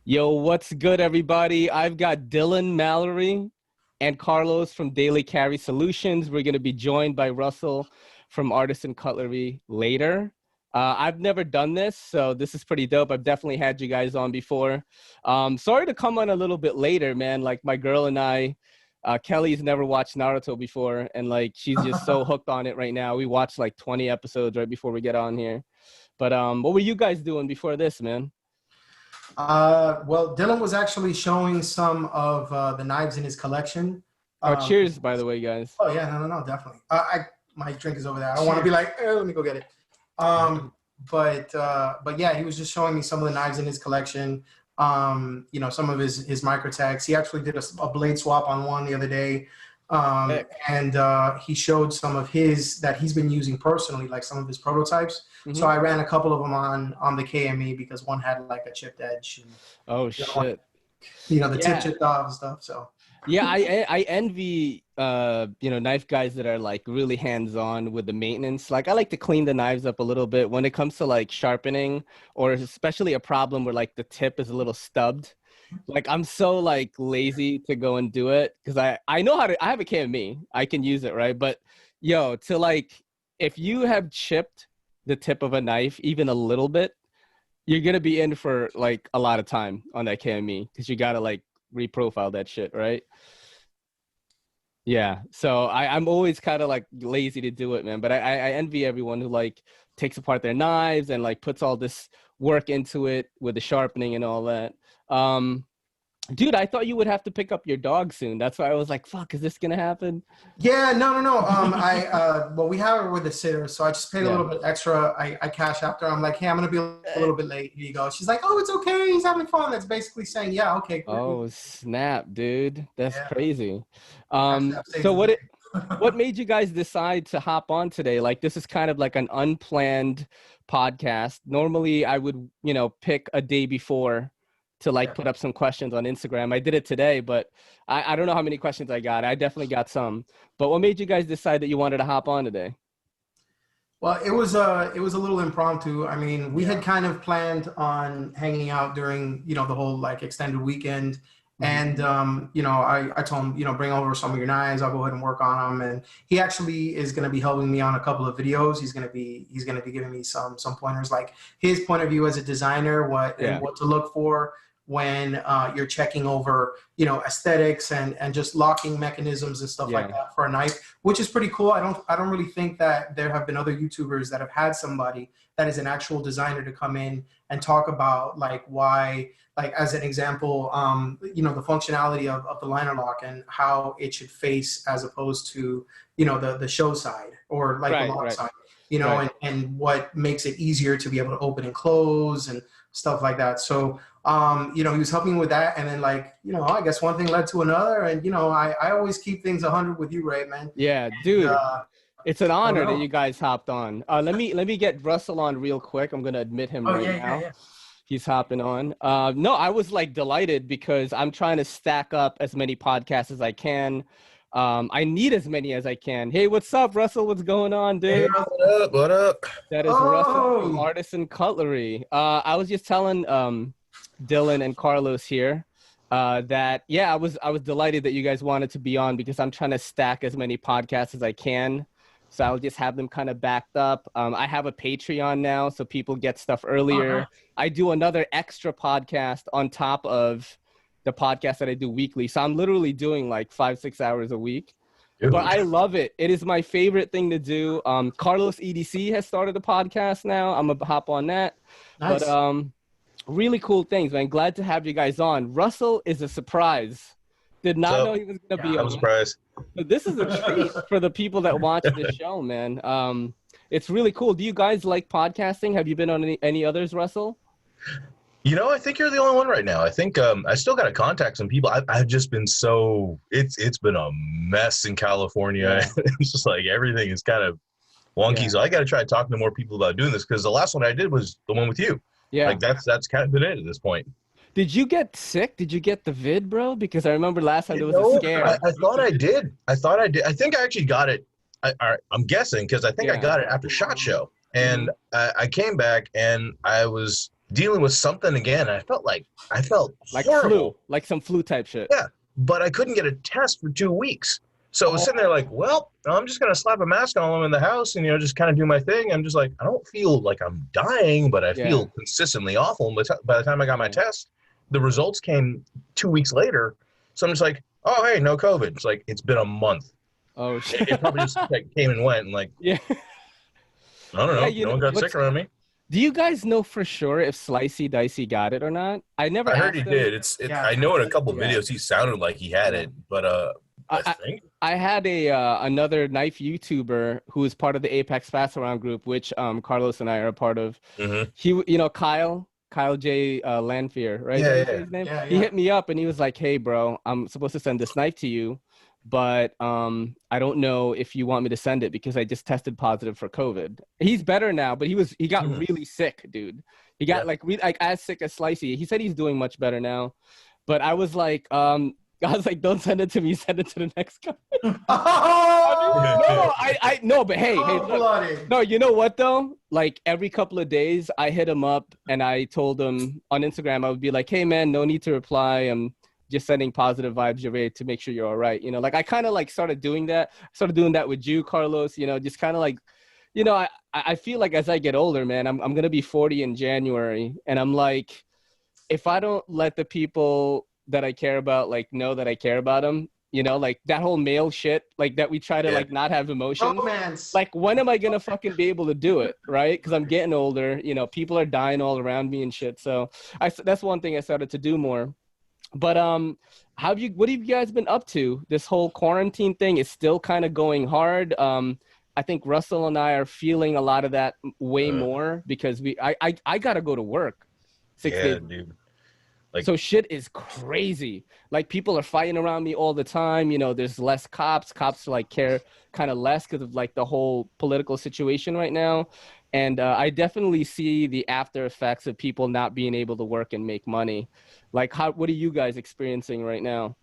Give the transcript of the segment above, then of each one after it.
Yo, what's good, everybody? I've got Dylan, Mallery, and Carlos from Daily Carry Solutions. We're going to be joined by Russell from Artisan Cutlery later. I've never done this, so this is pretty dope. I've definitely had you guys on before. Sorry to come on a little bit later, man. Like, my girl and I, Kelly's never watched Naruto before, and, like, she's just so hooked on it right now. We watched, like, 20 episodes right before we get on here. But what were you guys doing before this, man? Well, Dylan was actually showing some of the knives in his collection. Cheers, by the way, guys. Oh yeah, no, definitely. My drink is over there. I don't want to be like, let me go get it. But yeah, he was just showing me some of the knives in his collection. Some of his Microtechs. He actually did a blade swap on one the other day. And he showed some of his that he's been using personally, like some of his prototypes. Mm-hmm. So I ran a couple of them on the KME because one had like a chipped edge. And, oh shit! The tip chipped off and stuff. So yeah, I envy knife guys that are like really hands-on with the maintenance. Like, I like to clean the knives up a little bit when it comes to like sharpening, or especially a problem where like the tip is a little stubbed. Like, I'm so like lazy to go and do it because I know how to. I have a KME, I can use it, right? But if you have chipped the tip of a knife even a little bit, you're gonna be in for like a lot of time on that KME because you gotta like reprofile that shit, right? Yeah, so I'm always kind of like lazy to do it, man. But I envy everyone who like takes apart their knives and like puts all this work into it with the sharpening and all that. Dude, I thought you would have to pick up your dog soon. That's why I was like, fuck, is this gonna happen? Yeah, no. Well, we have her with a sitter, so I just paid a little bit extra. I cash after. I'm like, hey, I'm gonna be a little bit late. Here you go. She's like, oh, it's okay. He's having fun. That's basically saying, yeah, okay. Cool. Oh, snap, dude. That's crazy. So what made you guys decide to hop on today? Like, this is kind of like an unplanned podcast. Normally I would, pick a day before to like put up some questions on Instagram. I did it today, but I don't know how many questions I got. I definitely got some. But what made you guys decide that you wanted to hop on today? Well, it was a little impromptu. I mean, we had kind of planned on hanging out during, the whole like extended weekend. And, I told him, bring over some of your knives. I'll go ahead and work on them. And he actually is going to be helping me on a couple of videos. He's going to be giving me some pointers, like his point of view as a designer, what to look for when you're checking over, aesthetics and just locking mechanisms and stuff like that for a knife, which is pretty cool. I don't really think that there have been other YouTubers that have had somebody that is an actual designer to come in and talk about like why, like as an example, the functionality of the liner lock and how it should face as opposed to, the show side or like the lock side, and what makes it easier to be able to open and close and stuff like that. So, he was helping me with that. And then like, I guess one thing led to another. And, I always keep things 100 with you, Ray, man. Yeah, dude. It's an honor that you guys hopped on. Let me get Russell on real quick. I'm going to admit him now. Yeah. He's hopping on. No, I was like delighted because I'm trying to stack up as many podcasts as I can. I need as many as I can. Hey, what's up, Russell? What's going on, dude? Hey, what up? That is Russell from Artisan Cutlery. I was just telling Dylan and Carlos here that I was delighted that you guys wanted to be on because I'm trying to stack as many podcasts as I can. So I'll just have them kind of backed up. I have a Patreon now, so people get stuff earlier. I do another extra podcast on top of the podcast that I do weekly. So I'm literally doing like 5-6 hours a week. But I love it. It is my favorite thing to do. Carlos EDC has started a podcast now. I'm going to hop on that. Nice. But really cool things, man. Glad to have you guys on. Russell is a surprise. Did not know he was going to be on. I'm surprised. But this is a treat for the people that watch the show, man. It's really cool. Do you guys like podcasting? Have you been on any others, Russell? I think you're the only one right now. I think I still got to contact some people. I've just been it's been a mess in California. Yeah. It's just like everything is kind of wonky. Yeah. So I got to try talking to more people about doing this because the last one I did was the one with you. Yeah. Like that's kind of been it at this point. Did you get sick? Did you get the vid, bro? Because I remember last time there was a scare. I thought I did. I think I actually got it. I'm guessing because I think I got it after SHOT Show. And I came back and I was dealing with something again. I felt Like horrible. flu, like some flu type shit. Yeah, but I couldn't get a test for 2 weeks. So I was sitting there like, well, I'm just gonna slap a mask on while I'm in the house and just kind of do my thing. I'm just like, I don't feel like I'm dying, but I feel consistently awful. But by the time I got my test, the results came 2 weeks later. So I'm just like, oh hey, no COVID. It's like it's been a month. Oh shit. It probably just like came and went and like Yeah. I don't know. Yeah, No one got sick around me. Do you guys know for sure if Slicey Dicey got it or not? I never. I heard he him. did. I know in a couple videos he sounded like he had it, but I think I had another knife YouTuber who is part of the Apex Fast Around group, which Carlos and I are a part of. Mm-hmm. He, Kyle J. Lanfear, right? Yeah, his name? Yeah. He hit me up and he was like, "Hey, bro, I'm supposed to send this knife to you, but I don't know if you want me to send it because I just tested positive for COVID." He's better now, but he got really sick, dude. He got like as sick as Slicey. He said he's doing much better now, but I was like, don't send it to me. Send it to the next guy. No, but hey, look, no, you know what though? Like every couple of days, I hit him up and I told him on Instagram, I would be like, "Hey man, no need to reply. I'm just sending positive vibes your way to make sure you're all right." Like I kind of like started doing that. Started doing that with you, Carlos. Just kind of like, I feel like as I get older, man, I'm gonna be 40 in January, and I'm like, if I don't let the people that I care about like know that I care about them, like that whole male shit, like that we try to like not have emotion. Romance. Like when am I gonna fucking be able to do it, right? Because I'm getting older. People are dying all around me and shit. So that's one thing I started to do more. But what have you guys been up to? This whole quarantine thing is still kind of going hard. I think Russell and I are feeling a lot of that way more because I gotta go to work 6 days. Dude. So shit is crazy. Like people are fighting around me all the time. There's less cops. Cops like care kind of less because of like the whole political situation right now. And I definitely see the after effects of people not being able to work and make money. Like what are you guys experiencing right now?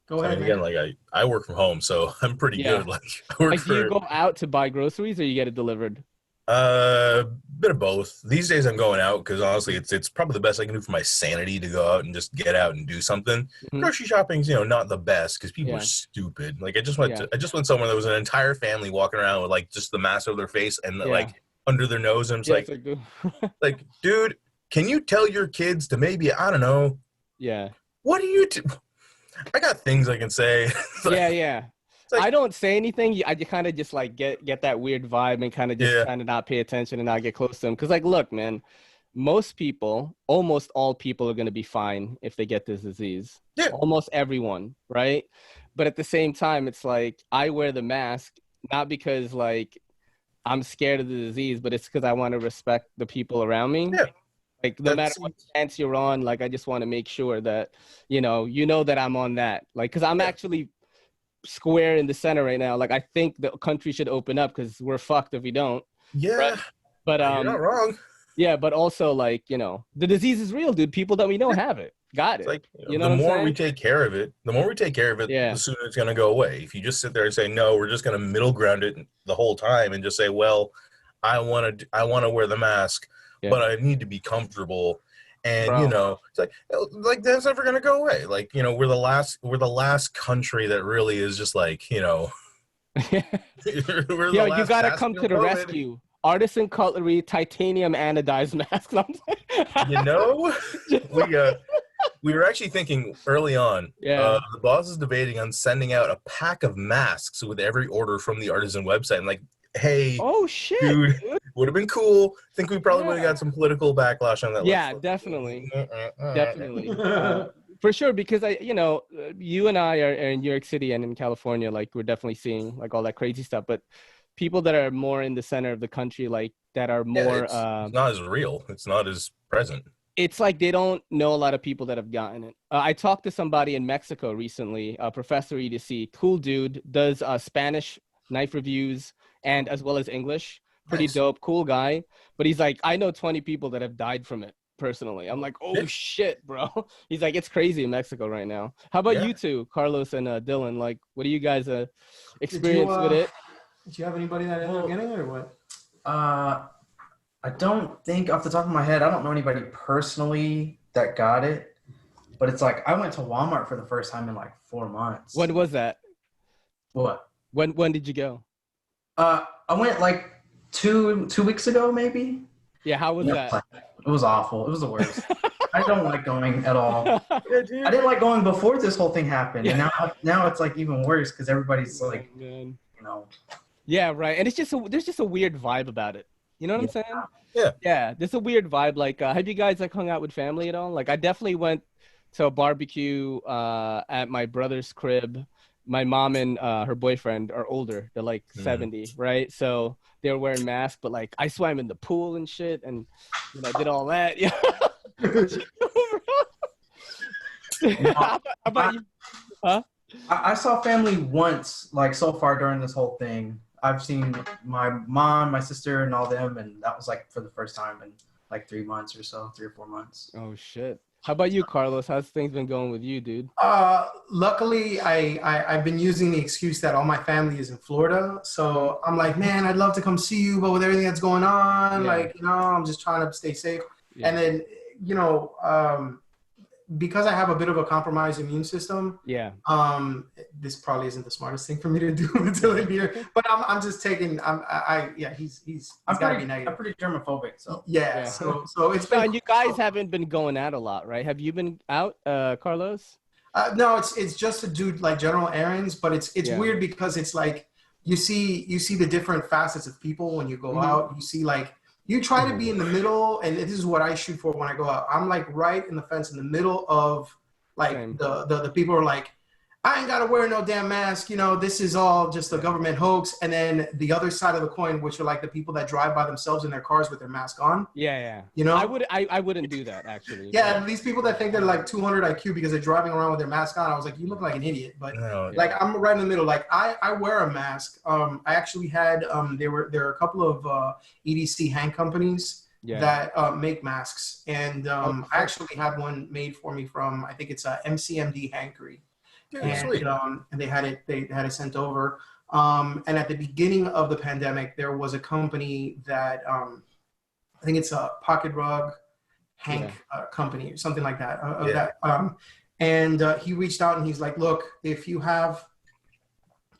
Go ahead. Again, like I work from home, so I'm pretty good. Like I work do you go out to buy groceries or you get it delivered? Bit of both. These days I'm going out because honestly it's probably the best I can do for my sanity to go out and just get out and do something. Grocery shopping's not the best because people are stupid. Like I just went somewhere that was an entire family walking around with like just the mask over their face and like under their nose, and I'm just like dude, can you tell your kids to maybe, I don't know, what do you I got things I can say. Like, I don't say anything. I kind of just like get that weird vibe and kind of just kind of not pay attention and not get close to them. Because like, look, man, almost all people are going to be fine if they get this disease. Yeah. Almost everyone, right? But at the same time, it's like I wear the mask, not because like I'm scared of the disease, but it's because I want to respect the people around me. Yeah. Like no matter what stance you're on, like I just want to make sure that, that I'm on that. Like, because I'm actually square in the center right now. Like I think the country should open up because we're fucked if we don't. Yeah. Right? But you're not wrong. Yeah, but also like, the disease is real, dude. People that we know have it. Got it. Like the more we take care of it, the sooner it's gonna go away. If you just sit there and say, no, we're just gonna middle ground it the whole time and just say, well, I wanna wear the mask, but I need to be comfortable. And it's like that's never gonna go away. Like we're the last country that really is just like you gotta come to the rescue. Artisan Cutlery, titanium anodized mask. We were actually thinking early on. The boss is debating on sending out a pack of masks with every order from the Artisan website. And like, hey, oh shit, dude, would have been cool. I think we probably would have got some political backlash on that. Yeah, definitely. For sure, because you and I are in New York City and in California, like we're definitely seeing like all that crazy stuff. But people that are more in the center of the country, like that are more, it's not as real. It's not as present. It's like they don't know a lot of people that have gotten it. I talked to somebody in Mexico recently, Professor E2C, cool dude, does Spanish knife reviews and as well as English. Pretty dope, cool guy. But he's like, I know 20 people that have died from it personally. I'm like, oh shit, bro. He's like, it's crazy in Mexico right now. How about you two, Carlos and Dylan? Like, what do you guys experience with it? Did you have anybody that ended up getting it or what? I don't think off the top of my head, I don't know anybody personally that got it, but it's like I went to Walmart for the first time in like 4 months. When was that? What? When did you go? I went like two weeks ago, maybe. Yeah, how was that? It was awful. It was the worst. I don't like going at all. Yeah, dude. I didn't like going before this whole thing happened, Yeah. and now it's like even worse because everybody's like, Oh, man. you know. Yeah, right. And it's just there's just a weird vibe about it. You know what I'm saying? Yeah. Yeah, there's a weird vibe. Like, have you guys like hung out with family at all? Like, I definitely went to a barbecue at my brother's crib. My mom and her boyfriend are older. They're like 70, right? So they were wearing masks, but like I swam in the pool and shit, and did all that. Yeah. How about you? Huh? I saw family once, like so far during this whole thing. I've seen my mom, my sister, and all them, and that was like for the first time in like 3 months or so, 3 or 4 months. Oh shit. How about you, Carlos? How's things been going with you, dude? Luckily, I've been using the excuse that all my family is in Florida. So I'm like, man, I'd love to come see you, but with everything that's going on, I'm just trying to stay safe. Yeah. And then, because I have a bit of a compromised immune system, this probably isn't the smartest thing for me to do until I'm here. But I'm just taking. He's gotta be negative. I'm pretty germophobic, so yeah. So it's been. You guys haven't been going out a lot, right? Have you been out, Carlos? No, it's just to do like general errands, but it's weird because it's like you see the different facets of people when you go out. You see like. You try to be in the middle, and this is what I shoot for when I go out. I'm like right in the fence in the middle of like the people are like, I ain't gotta wear no damn mask, this is all just a government hoax. And then the other side of the coin, which are like the people that drive by themselves in their cars with their mask on. Yeah. I wouldn't do that actually. Yeah, these people that think they're like 200 IQ because they're driving around with their mask on, I was like, you look like an idiot. But I'm right in the middle. Like I wear a mask. I actually had there are a couple of EDC hand companies that make masks, and I actually had one made for me from I think it's MCMD Hankery. And they had it sent over. And at the beginning of the pandemic, there was a company that I think it's a Pocket Rug Hank company or something like that. And he reached out and he's like, look, if you have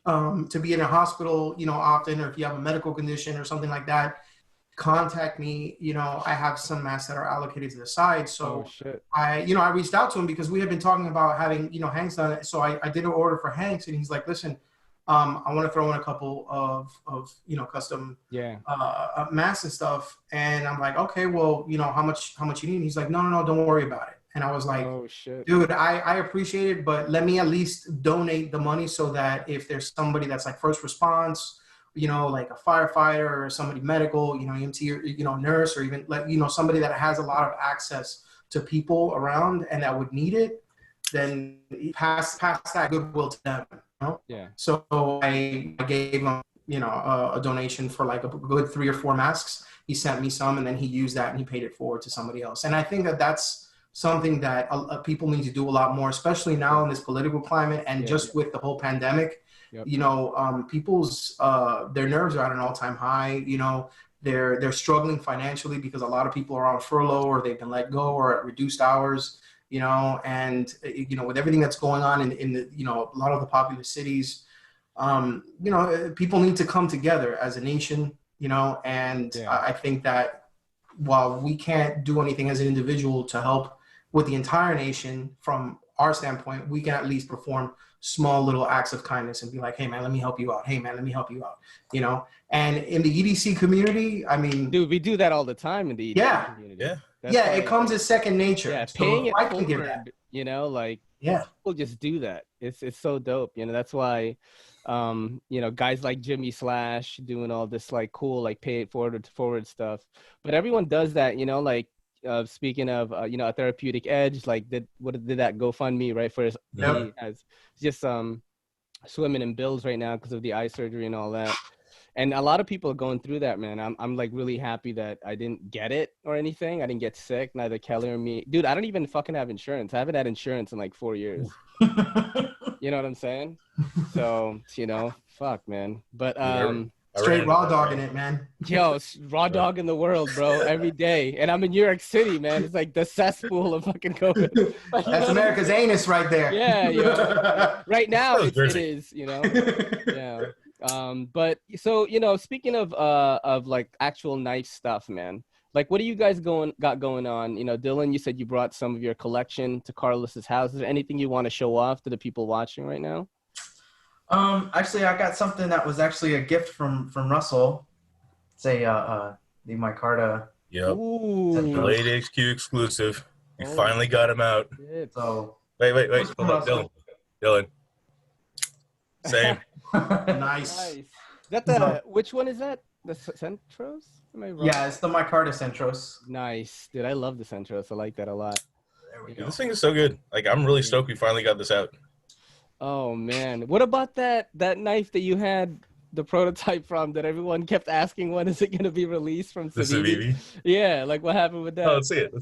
to be in a hospital, often, or if you have a medical condition or something like that, contact me. I have some masks that are allocated to the side. So I reached out to him because we had been talking about having, Hanks done it. So I did an order for Hanks, and he's like, listen, I want to throw in a couple of custom masks and stuff. And I'm like, okay, well, how much you need? And he's like, no, don't worry about it. And I was like, oh shit, dude, I appreciate it, but let me at least donate the money so that if there's somebody that's like first response, like a firefighter or somebody medical, EMT or, nurse, or even like, somebody that has a lot of access to people around and that would need it, then pass that goodwill to them. Yeah. So I gave him, a donation for like a good 3 or 4 masks. He sent me some, and then he used that and he paid it forward to somebody else. And I think that that's something that people need to do a lot more, especially now in this political climate and with the whole pandemic. People's their nerves are at an all-time high. They're struggling financially because a lot of people are on furlough or they've been let go or at reduced hours. And with everything that's going on in the a lot of the populous cities, people need to come together as a nation. I think that while we can't do anything as an individual to help with the entire nation from our standpoint, we can at least perform small little acts of kindness and be like, hey man, let me help you out. Hey man, let me help you out. And in the EDC community, I mean, dude, we do that all the time in the EDC community. Yeah. It comes as second nature. Yeah, so paying it I can forward, give that. People just do that. It's so dope. That's why, guys like Jimmy Slash doing all this like cool, like pay it forward stuff. But everyone does that, speaking of, a therapeutic edge, like did that GoFundMe, right? For his, he has just swimming in bills right now because of the eye surgery and all that. And a lot of people are going through that, man. I'm like really happy that I didn't get it or anything. I didn't get sick, neither Kelly or me. Dude, I don't even fucking have insurance. I haven't had insurance in like 4 years. You know what I'm saying? So, fuck, man. But Straight raw dogging it, man. Yo, raw dog in the world, bro, every day. And I'm in New York City, man. It's like the cesspool of fucking COVID. Like, That's America's anus right there. Yeah, yo. Right now That was it is, you know. Yeah. But so, you know, speaking of like actual knife stuff, man. Like, what do you guys got going on? You know, Dylan, you said you brought some of your collection to Carlos's house. Is there anything you want to show off to the people watching right now? Actually, I got something that was actually a gift from Russell. It's a the micarta. Yep. Ooh. Late HQ exclusive. We finally got him out. So Wait. Hold on, Dylan. Same. Nice. Is that which one is that? The Centros? Am I wrong? yeah, it's the micarta Centros. Nice, dude. I love the Centros. I like that a lot. There we go. This thing is so good. Like, I'm really stoked we finally got this out. Oh man, what about that knife that you had the prototype from that everyone kept asking when is it going to be released from The CBD? CBD. Yeah, like what happened with that? Oh, let's see it.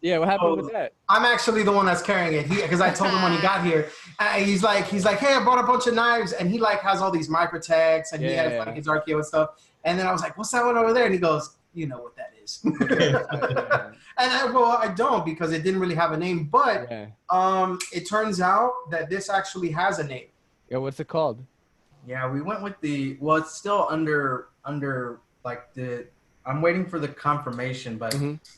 Yeah, what happened with that? I'm actually the one that's carrying it because I told him when he got here. He's like, hey, I brought a bunch of knives, and he like has all these microtex, and he has like his RKO and stuff. And then I was like, what's that one over there? And he goes, you know what that is. And I don't because it didn't really have a name. But it turns out that this actually has a name. Yeah, what's it called? Yeah, we went with it's still under like I'm waiting for the confirmation, but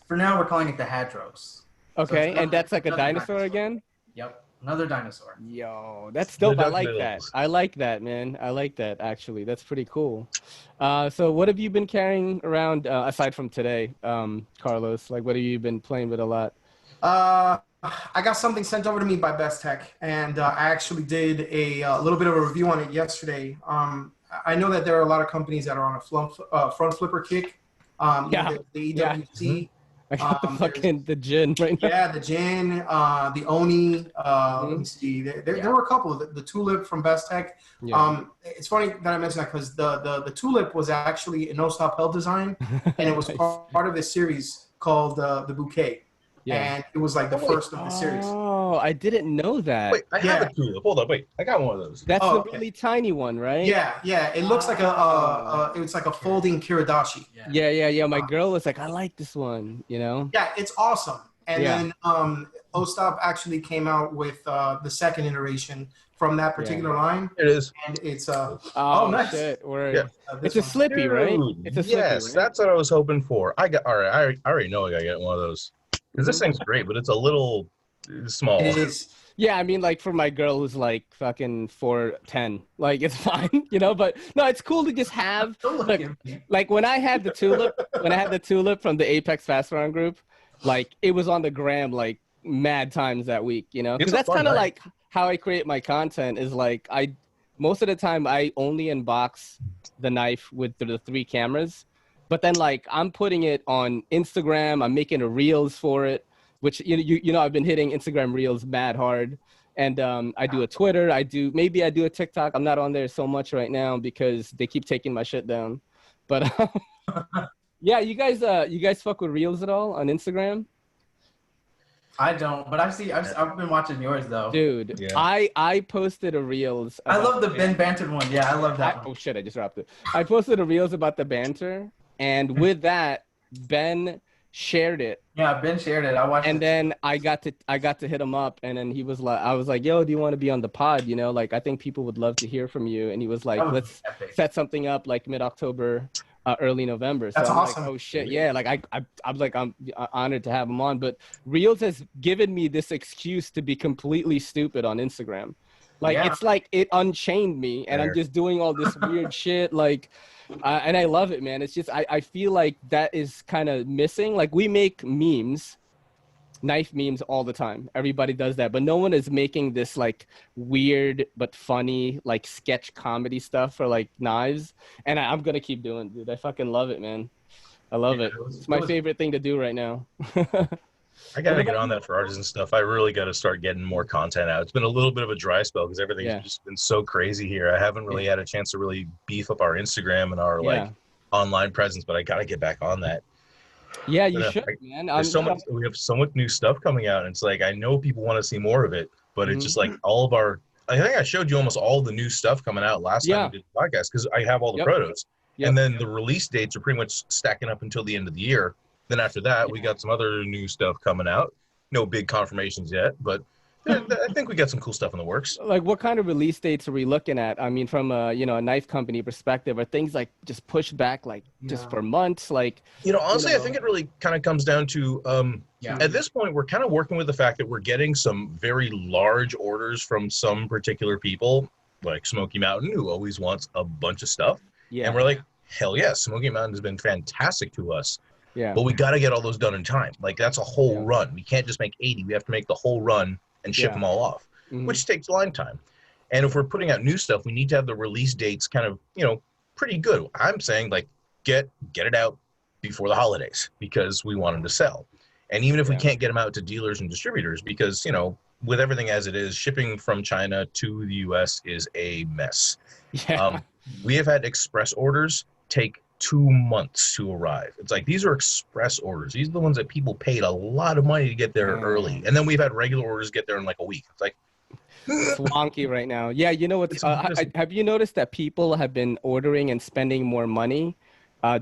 for now we're calling it the Hadros. Okay, So and that's like a dinosaur again? Yep, another dinosaur. Yo, that's dope. I like that. I like that, man. I like that, actually. That's pretty cool. So what have you been carrying around aside from today, Carlos? Like, what have you been playing with a lot? I got something sent over to me by Best Tech, and I actually did a little bit of a review on it yesterday. I know that there are a lot of companies that are on a front flipper kick. The EWC. I got the gin right now. Yeah, the gin, the Oni. Let me see. There were a couple. The Tulip from Best Tech. Yeah. It's funny that I mentioned that because the Tulip was actually a no-stop held design, and it was part of this series called the Bouquet. Yeah. And it was like the first of the series. Oh, I didn't know that. Wait, I have a Tulip. Hold up, wait. I got one of those. That's the really tiny one, right? Yeah. It looks like it's like a folding Kiridashi. Yeah. My girl was like, I like this one, you know? Yeah, it's awesome. And then Ostap actually came out with the second iteration from that particular line. It is. And it's nice. Shit. It's a slippy, right? It's a slippy, right? That's what I was hoping for. I already know I gotta get one of those. Because this thing's great, but it's a little small. It is. Yeah, I mean, like for my girl who's like fucking 4'10", like it's fine, you know. But no, it's cool to just have. Like when I had the Tulip, from the Apex Fast Round group, like it was on the gram like mad times that week, you know. Because that's kind of like how I create my content. Is like most of the time I only unbox the knife with the 3 cameras. But then, like, I'm putting it on Instagram. I'm making a reels for it, which you know I've been hitting Instagram reels mad hard, and I do a Twitter. Maybe I do a TikTok. I'm not on there so much right now because they keep taking my shit down. But yeah, you guys fuck with reels at all on Instagram? I don't, but I've been watching yours though. Dude, yeah. I posted a reels. I love the Ben bantered one. Yeah, I love that one. Oh shit, I just dropped it. I posted a reels about the banter. And with that, Ben shared it. Yeah, Ben shared it. I watched it. And then I got to hit him up, and then he was like, I was like, yo, do you want to be on the pod? You know, like I think people would love to hear from you. And he was like, let's set something up like mid-October, early November. So That's I'm awesome. Like, oh shit, yeah. Like I'm honored to have him on. But Reels has given me this excuse to be completely stupid on Instagram. Like it's like it unchained me, and I'm just doing all this weird shit. Like. And I love it, man. It's just I feel like that is kind of missing. Like we make memes, knife memes all the time. Everybody does that, but no one is making this like weird but funny like sketch comedy stuff for like knives. And I'm gonna keep doing it, dude. I fucking love it, man. I love it. It's my favorite thing to do right now. I gotta get on that for artisan stuff. I really gotta start getting more content out. It's been a little bit of a dry spell because everything's just been so crazy here. I haven't really had a chance to really beef up our Instagram and our like online presence, but I gotta get back on that. Yeah, you should, man. We have so much new stuff coming out, and it's like I know people want to see more of it, but it's just like all of our. I think I showed you almost all the new stuff coming out last time we did the podcast because I have all the protos. Yep. And then the release dates are pretty much stacking up until the end of the year. Then after that, we got some other new stuff coming out. No big confirmations yet, but I think we got some cool stuff in the works. Like, what kind of release dates are we looking at? I mean, from a a knife company perspective, are things like just pushed back like just for months? Like, honestly, I think it really kind of comes down to at this point, we're kind of working with the fact that we're getting some very large orders from some particular people, like Smoky Mountain, who always wants a bunch of stuff. Yeah. And we're like, hell yeah, Smoky Mountain has been fantastic to us. Yeah. But we got to get all those done in time. Like, that's a whole run. We can't just make 80. We have to make the whole run and ship them all off, which takes a long time. And if we're putting out new stuff, we need to have the release dates kind of, pretty good. I'm saying, like, get it out before the holidays because we want them to sell. And even if we can't get them out to dealers and distributors, because, with everything as it is, shipping from China to the U.S. is a mess. Yeah. We have had express orders take 2 months to arrive. It's like, these are express orders. These are the ones that people paid a lot of money to get there early. And then we've had regular orders get there in like a week. It's like, it's wonky right now. Yeah, what's have you noticed that people have been ordering and spending more money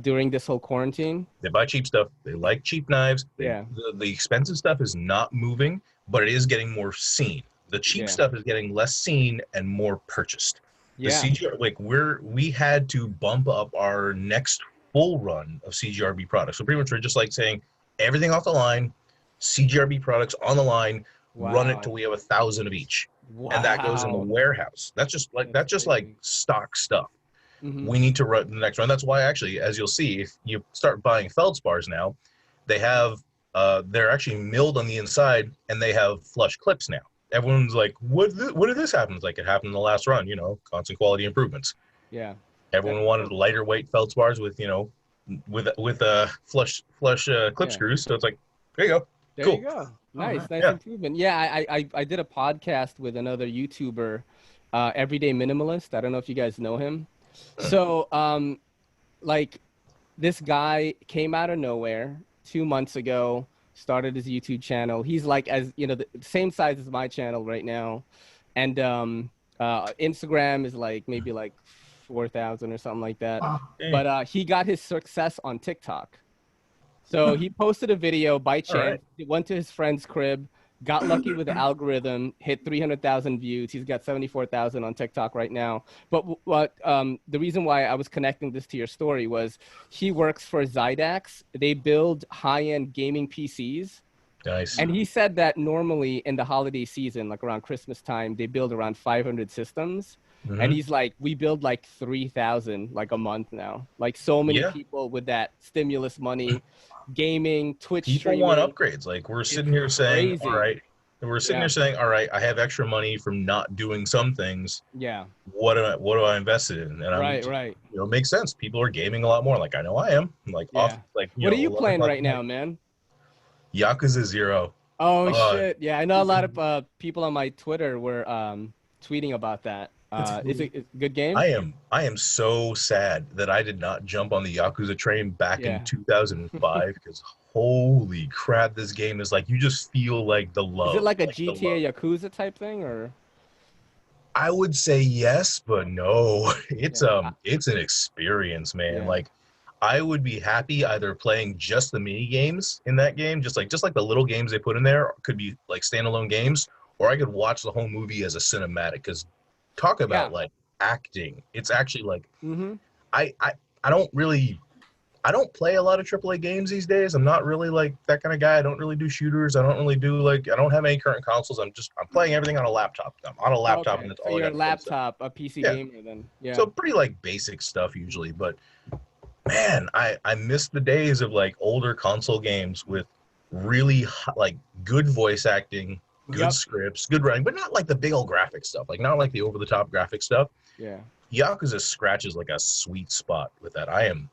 during this whole quarantine? They buy cheap stuff. They like cheap knives. The expensive stuff is not moving, but it is getting more seen. The cheap stuff is getting less seen and more purchased. The CGR, like, we had to bump up our next full run of CGRB products. So pretty much we're just like saying everything off the line, CGRB products on the line, run it till we have 1,000 of each. And that goes in the warehouse. That's just like stock stuff. We need to run the next run. That's why, actually, as you'll see, if you start buying feldspars now, they have they're actually milled on the inside and they have flush clips now. Everyone's like, what did this happen? It's like, it happened in the last run, constant quality improvements. Yeah. Everyone wanted lighter weight feldspars with, with flush clip screws. So it's like, there you go. There you go. Nice improvement. Yeah, I did a podcast with another YouTuber, Everyday Minimalist. I don't know if you guys know him. So, like, this guy came out of nowhere 2 months ago, started his YouTube channel. He's like, as the same size as my channel right now. And Instagram is like maybe like 4,000 or something like that. But he got his success on TikTok. So he posted a video by chance, went to his friend's crib, got lucky with the algorithm, hit 300,000 views. He's got 74,000 on TikTok right now. But the reason why I was connecting this to your story was he works for Zydax. They build high-end gaming PCs. Nice. And he said that normally in the holiday season, like around Christmas time, they build around 500 systems. And he's like, we build like 3,000 like a month now. Like, so many people with that stimulus money, gaming, Twitch streaming. People want upgrades. Like, we're sitting here saying, all right, I have extra money from not doing some things. Yeah. What do I invest it in? And right. It makes sense. People are gaming a lot more. Like, I know I am. Like, what are you playing right now, man? Yakuza 0. Oh, shit. Yeah, I know a lot of people on my Twitter were tweeting about that. Is it a good game? I am so sad that I did not jump on the Yakuza train back in 2005 because holy crap, this game is like, you just feel like the love. Is it like a GTA Yakuza type thing, or? I would say yes, but no. It's an experience, man. Yeah. Like, I would be happy either playing just the mini games in that game, just like the little games they put in there could be like standalone games, or I could watch the whole movie as a cinematic. Because talk about like acting, it's actually like I don't play a lot of AAA games these days. I'm not really like that kind of guy. I don't really do shooters. I don't really do I don't have any current consoles. I'm playing everything on a laptop. I'm on a laptop, and that's all. Your laptop, a PC gamer, then. Yeah. So pretty like basic stuff usually, but man, I miss the days of like older console games with really like good voice acting, good scripts, good writing, but not like the big old graphic stuff. Like, not like the over the top graphic stuff. Yeah. Yakuza scratches like a sweet spot with that. I am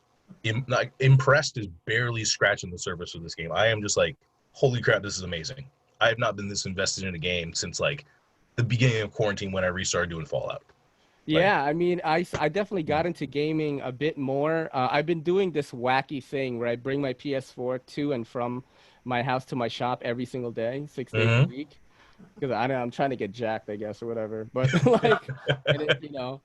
impressed is barely scratching the surface of this game. I am just like, holy crap, this is amazing. I have not been this invested in a game since like the beginning of quarantine when I restarted doing Fallout. Yeah, I mean, I definitely got into gaming a bit more. I've been doing this wacky thing where I bring my PS4 to and from my house to my shop every single day, 6 days a week. because I'm trying to get jacked, I guess, or whatever. But like, and it,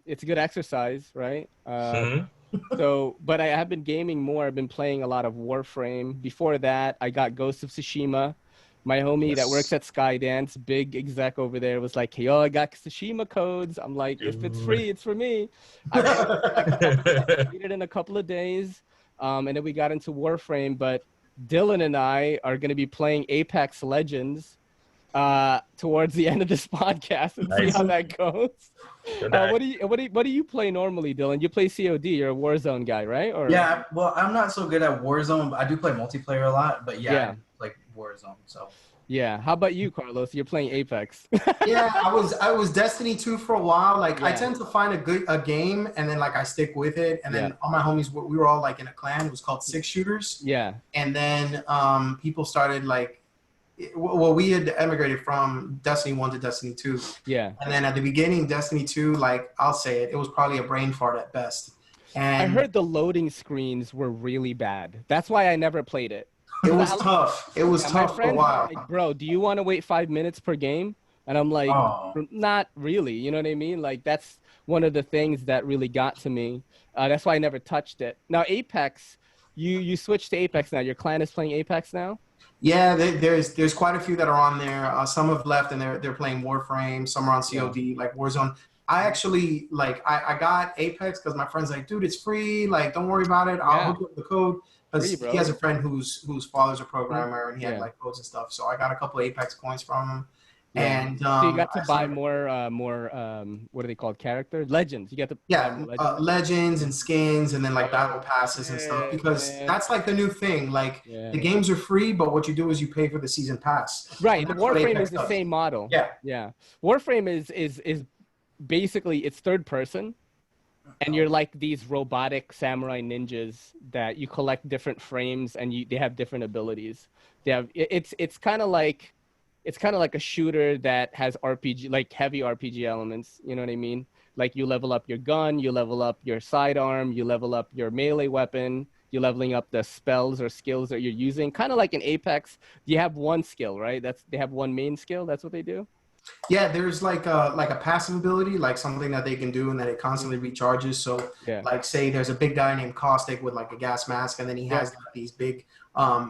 it's good exercise, right? Mhm. So, but I have been gaming more. I've been playing a lot of Warframe. Before that, I got Ghost of Tsushima. My homie that works Yes. at Skydance, big exec over there, was like, "Hey, yo, I got Tsushima codes." I'm like, "If it's Dude. free, it's for me." I played it like a couple, I played it in a couple of days, and then we got into Warframe. But Dylan and I are going to be playing Apex Legends towards the end of this podcast and see Nice. how that goes. Don't die. What do you play normally, Dylan? You play COD. You're a Warzone guy, right? Or Yeah, well, I'm not so good at Warzone. But I do play multiplayer a lot, but yeah, Yeah. I do play Warzone. So yeah. How about you, Carlos? You're playing Apex. Yeah, I was Destiny 2 for a while. Like I Yeah. tend to find a game and then like I stick with it. And then Yeah. all my homies, we were all like in a clan. It was called Six Shooters. Yeah. And then people started like, well, we had emigrated from Destiny 1 to Destiny 2. Yeah. And then at the beginning, Destiny 2, like I'll say it, it was probably a brain fart at best. And I heard the loading screens were really bad. That's why I never played it. it was tough. It was My tough for a friends were while. like, "Bro, do you want to wait 5 minutes per game?" And I'm like, Oh. "Not really." You know what I mean? Like that's one of the things that really got to me. That's why I never touched it. Now Apex, you switched to Apex now. Your clan is playing Apex now. Yeah, there's quite a few that are on there. Some have left and they're playing Warframe. Some are on COD, like Warzone. I actually like I got Apex because my friend's like, dude, it's free. Like, don't worry about it. I'll Yeah. hook you up with the code. Free, Because bro. he has a friend whose father's a programmer and he had Yeah. like codes and stuff. So I got a couple of Apex coins from him. Yeah. And So you got to I buy started- more what are they called? Characters? Legends. You got to buy yeah, more legends. legends and skins and then like battle passes and stuff Yeah, because man. that's like the new thing. Like Yeah. the games are free, but what you do is you pay for the season pass. Right. And The that's what Warframe Apex is the does. same model. Yeah. Yeah. Warframe is basically it's third person, and you're like these robotic samurai ninjas that you collect different frames and they have different abilities. They have it's kind of like a shooter that has RPG, like heavy RPG elements. You know what I mean? Like you level up your gun, you level up your sidearm, you level up your melee weapon, you're leveling up the spells or skills that you're using. Kind of like in Apex, you have one skill, right? They have one main skill. That's what they do. Yeah, there's like a passive ability, like something that they can do and that it constantly recharges. So Yeah. like say there's a big guy named Caustic with like a gas mask and then he has like these big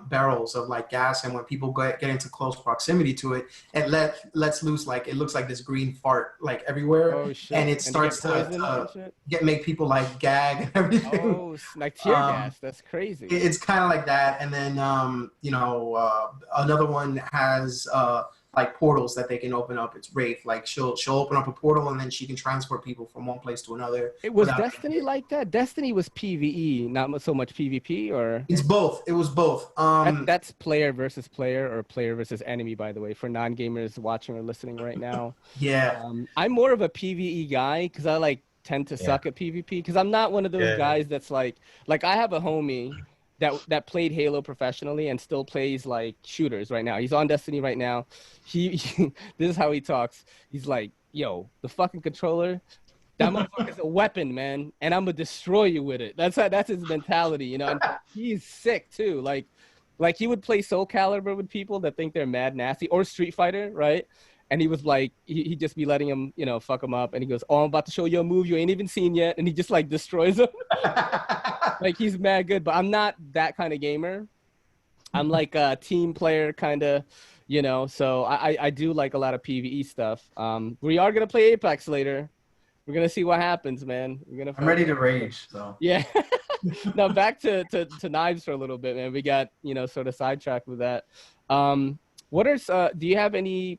barrels of like gas, and when people get into close proximity to it, it lets loose like it looks like this green fart like everywhere. Oh shit! And it you starts get poisoned and to shit? make people like gag and everything. Oh, like tear gas. That's crazy. It's kind of like that. And then another one has like portals that they can open up. It's Wraith. Like she'll open up a portal and then she can transport people from one place to another. It was without- Destiny like that. Destiny was PVE, not so much PvP, or It's both. It was both. that's player versus player or player versus enemy. By the way, for non-gamers watching or listening right now, Yeah. I'm more of a PVE guy because I like tend to suck at PvP because I'm not one of those guys that's like I have a homie that played Halo professionally and still plays like shooters right now. He's on Destiny right now. He this is how he talks. He's like, yo, the fucking controller, that motherfucker's a weapon, man, and I'm gonna destroy you with it. That's his mentality, you know. And he's sick too. Like he would play Soul Calibur with people that think they're mad nasty, or Street Fighter, right? And he was like, he'd just be letting him, fuck him up. And he goes, oh, I'm about to show you a move you ain't even seen yet. And he just like destroys him. Like he's mad good, but I'm not that kind of gamer. I'm like a team player kind of, so I do like a lot of PvE stuff. We are going to play Apex later. We're going to see what happens, man. I'm ready to rage, so. Yeah. Now back to knives for a little bit, man. We got, sort of sidetracked with that. Do you have any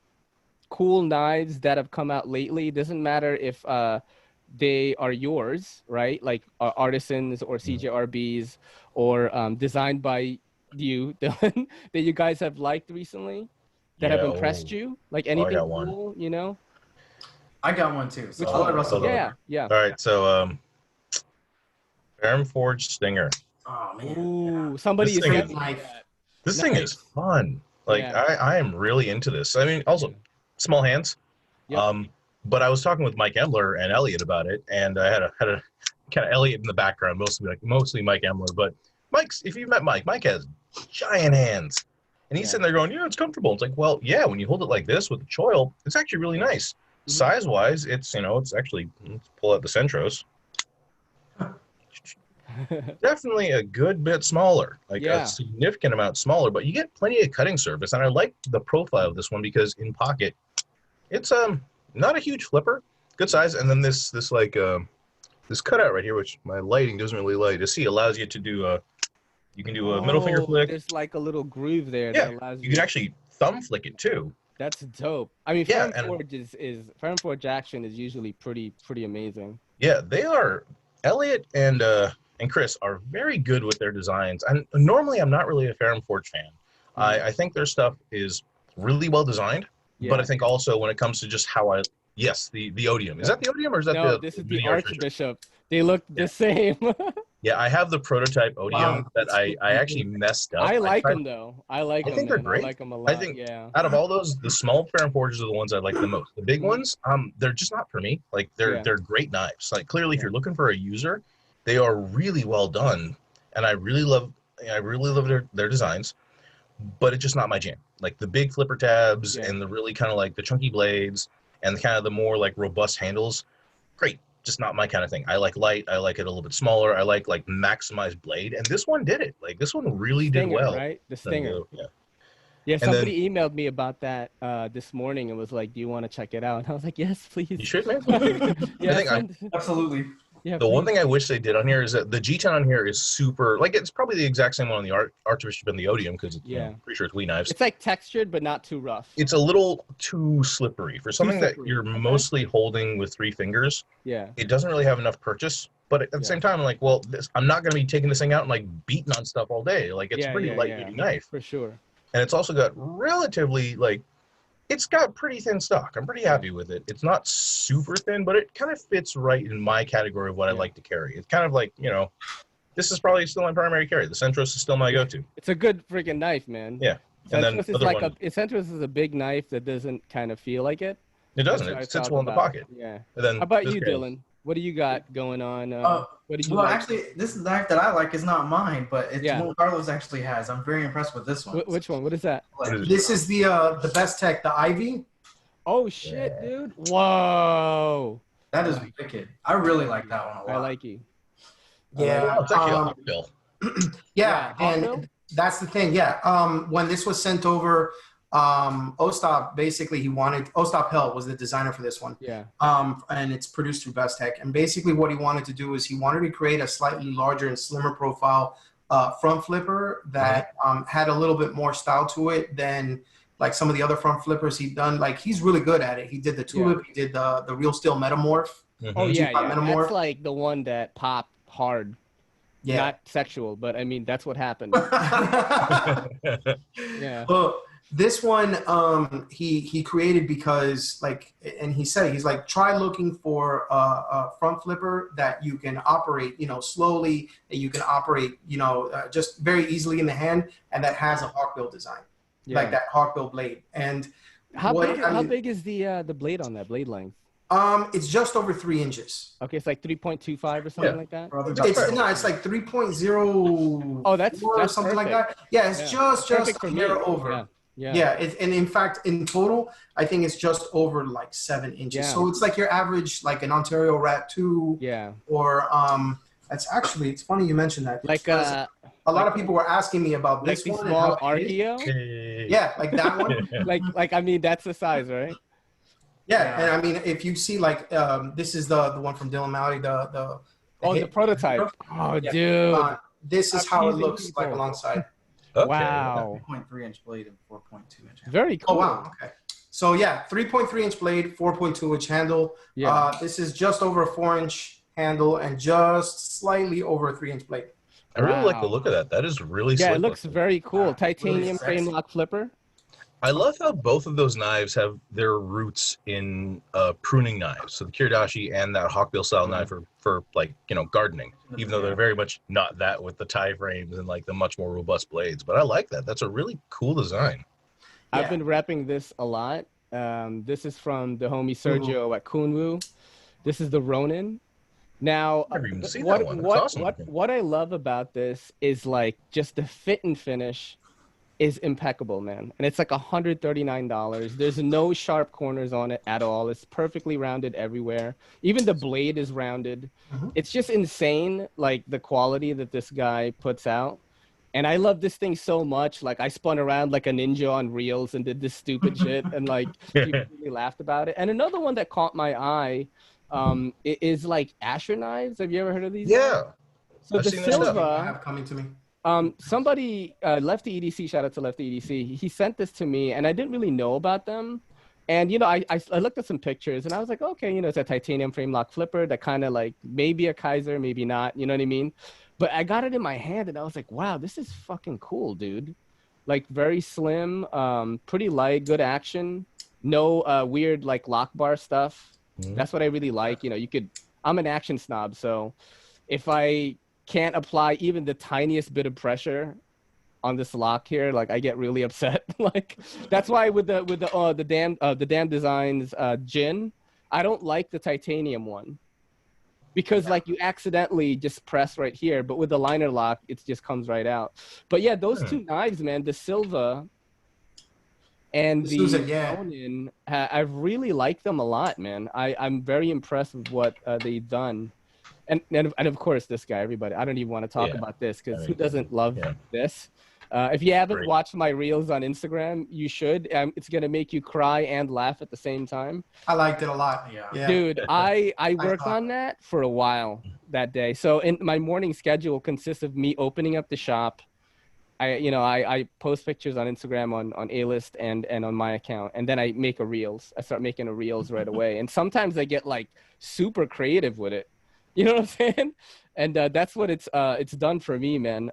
cool knives that have come out lately? It doesn't matter if they are yours, right? Like artisans or CJRBs or designed by you, Dylan, that you guys have liked recently that have impressed you? Like anything got one. cool, I got one too. So Which I'll one? let Russell go. Yeah. All right, so Ferrum Forge Stinger. Oh man. Ooh, somebody This is thing sending is- me that. This thing is fun. Like Yeah. I am really into this. I mean, also small hands. Yep. But I was talking with Mike Emler and Elliot about it, and I had a kind of Elliot in the background, mostly Mike Emler. But if you've met Mike has giant hands, And he's sitting there going, it's comfortable. It's like, well, yeah, when you hold it like this with the choil, it's actually really nice. Size-wise, it's, it's actually, let's pull out the Centros. Definitely a good bit smaller, like a significant amount smaller, but you get plenty of cutting surface. And I like the profile of this one because in pocket, it's not a huge flipper, good size. And then this cutout right here, which my lighting doesn't really allow you to see, allows you to do you can do a middle finger flick. There's like a little groove there Yeah, that allows you can actually thumb flick it too. That's dope. I mean, Firm Forge action is usually pretty amazing. Yeah, they are. Elliot and Chris are very good with their designs. And normally, I'm not really a Ferrum Forge fan. I think their stuff is really well designed, but I think also when it comes to just how the Odium. Is that the Odium or is that no, this is the Archbishop. They look the same. Yeah, I have the prototype Odium that I actually messed up. I like them though. I like them. I think they're great. I like them a lot. I think out of all those, the small Ferrum Forges are the ones I like the most. The big ones, they're just not for me. Like they're great knives. Like clearly, if you're looking for a user, they are really well done, and I really love their designs. But it's just not my jam. Like the big flipper tabs and the really kind of like the chunky blades and kind of the more like robust handles, great. Just not my kind of thing. I like light. I like it a little bit smaller. I like maximized blade, and this one did it. Like this one really did well. Right, the Stinger. Yeah. Somebody emailed me about that this morning and was like, "Do you want to check it out?" And I was like, "Yes, please." You should, man. Absolutely. Yeah. The one thing I wish they did on here is that the G10 on here is super. Like it's probably the exact same one on the Archbishop and the Odium because I'm pretty sure it's Wii knives. It's like textured but not too rough. It's a little too slippery for something that you're mostly holding with 3 fingers. Yeah. It doesn't really have enough purchase. But at the same time, I'm like, well, I'm not going to be taking this thing out and like beating on stuff all day. Like it's a pretty light-duty knife. For sure. And it's also got relatively it's got pretty thin stock. I'm pretty happy with it. It's not super thin, but it kind of fits right in my category of what I like to carry. It's kind of like, this is probably still my primary carry. The Centros is still my go-to. It's a good freaking knife, man. Yeah. And then Centros is a big knife that doesn't kind of feel like it. It doesn't. It sits well in the pocket. Yeah. And then how about you, Dylan? What do you got going on? What do you like? Actually, this knife that I like is not mine, but it's one Carlos actually has. I'm very impressed with this one. Which one? What is that? This is the Best Tech, the Ivy. Oh shit, dude! Whoa, that is wicked. I really like that one a lot. I like you. Yeah, it's actually a hot bill. And that's the thing. Yeah, when this was sent over, Ostap basically Ostap Hell was the designer for this one. Yeah. And it's produced through Best Tech. And basically what he wanted to do is he wanted to create a slightly larger and slimmer profile front flipper that had a little bit more style to it than like some of the other front flippers he'd done. Like he's really good at it. He did the Tulip, he did the Real Steel Metamorph. Oh yeah, Metamorph. That's like the one that popped hard. Yeah. Not sexual, but I mean that's what happened. Yeah. Well, this one he created because and he said he's like, try looking for a front flipper that you can operate slowly, that you can operate just very easily in the hand, and that has a hawkbill design, like that hawkbill blade. And how big is the blade on that blade length? It's just over 3 inches. Okay, it's like 3.25 or something like that. It's like 3.0. Oh, that's something perfect. like that. Yeah, it's just a hair over. Yeah. And in fact, in total, I think it's just over like 7 inches. Yeah. So it's like your average, like an Ontario Rat 2. Yeah. Or it's funny you mentioned that. Like a lot of people were asking me about this like one. The small Archeo? Yeah, like that one. like I mean that's the size, right? Yeah, and I mean if you see this is the one from Dylan Mallery, the prototype. Oh, dude. This is how it looks like alongside. Okay. Wow. 3.3-inch blade and 4.2-inch handle. Very cool. Oh, wow. Okay. So, 3.3-inch blade, 4.2-inch handle. Yeah. This is just over a 4-inch handle and just slightly over a 3-inch blade. I really like the look of that. That is really slick. Yeah, it looks very cool. Titanium frame lock flipper. I love how both of those knives have their roots in pruning knives. So the Kiridashi and that hawkbill style knife for gardening, even though they're very much not that with the tie frames and like the much more robust blades. But I like that. That's a really cool design. I've been repping this a lot. This is from the homie Sergio at Kunwu. This is the Ronin. Now, what I love about this is like just the fit and finish is impeccable, man. And it's like $139. There's no sharp corners on it at all. It's perfectly rounded everywhere. Even the blade is rounded. It's just insane, like the quality that this guy puts out. And I love this thing so much. Like I spun around like a ninja on reels and did this stupid shit, and like people really laughed about it. And another one that caught my eye is like Asher knives. Have you ever heard of these? Yeah. So I've the seen this stuff. Silva, have coming to me. somebody, Lefty EDC, shout out to Lefty EDC. He sent this to me, and I didn't really know about them. And, you know, I looked at some pictures, and I was like, okay, you know, it's a titanium frame lock flipper that kind of like maybe a Kaiser, maybe not. You know what I mean? But I got it in my hand, and I was like, wow, this is fucking cool, dude. Like very slim, pretty light, good action. No weird like lock bar stuff. That's what I really like. You know, I'm an action snob, so if I can't apply even the tiniest bit of pressure on this lock here, like I get really upset. Like that's why with the Damn Designs gin, I don't like the titanium one, because like you accidentally just press right here, but with the liner lock it just comes right out. But yeah, those two knives, man, the Silva and the Ronin, I really like them a lot, man. I'm very impressed with what they've done. And of course, this guy, everybody, I don't even want to talk about this, because who doesn't love this? If you haven't watched my reels on Instagram, you should. It's going to make you cry and laugh at the same time. I liked it a lot. Yeah. Dude, I worked on that for a while that day. So in my morning schedule consists of me opening up the shop. I post pictures on Instagram on A-List and on my account, and then I make a reels. I start making a reels right away. And sometimes I get like super creative with it. You know what I'm saying? And that's what it's done for me, man.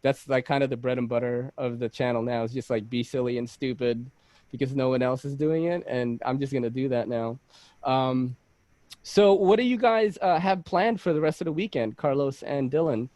That's like kind of the bread and butter of the channel now. It's just like be silly and stupid because no one else is doing it, and I'm just gonna do that now. So what do you guys have planned for the rest of the weekend, Carlos and Dylan?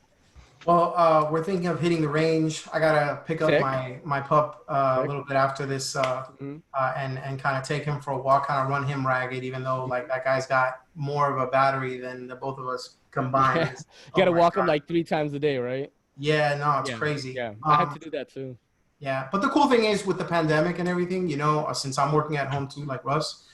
Well, we're thinking of hitting the range. I gotta pick up my pup a little bit after this, and kind of take him for a walk, kind of run him ragged, even though like that guy's got more of a battery than the both of us combined. You gotta walk him like 3 times a day, right? Yeah, no, it's crazy. Yeah, I had to do that too. Yeah, but the cool thing is with the pandemic and everything, you know, since I'm working at home too, like Russ,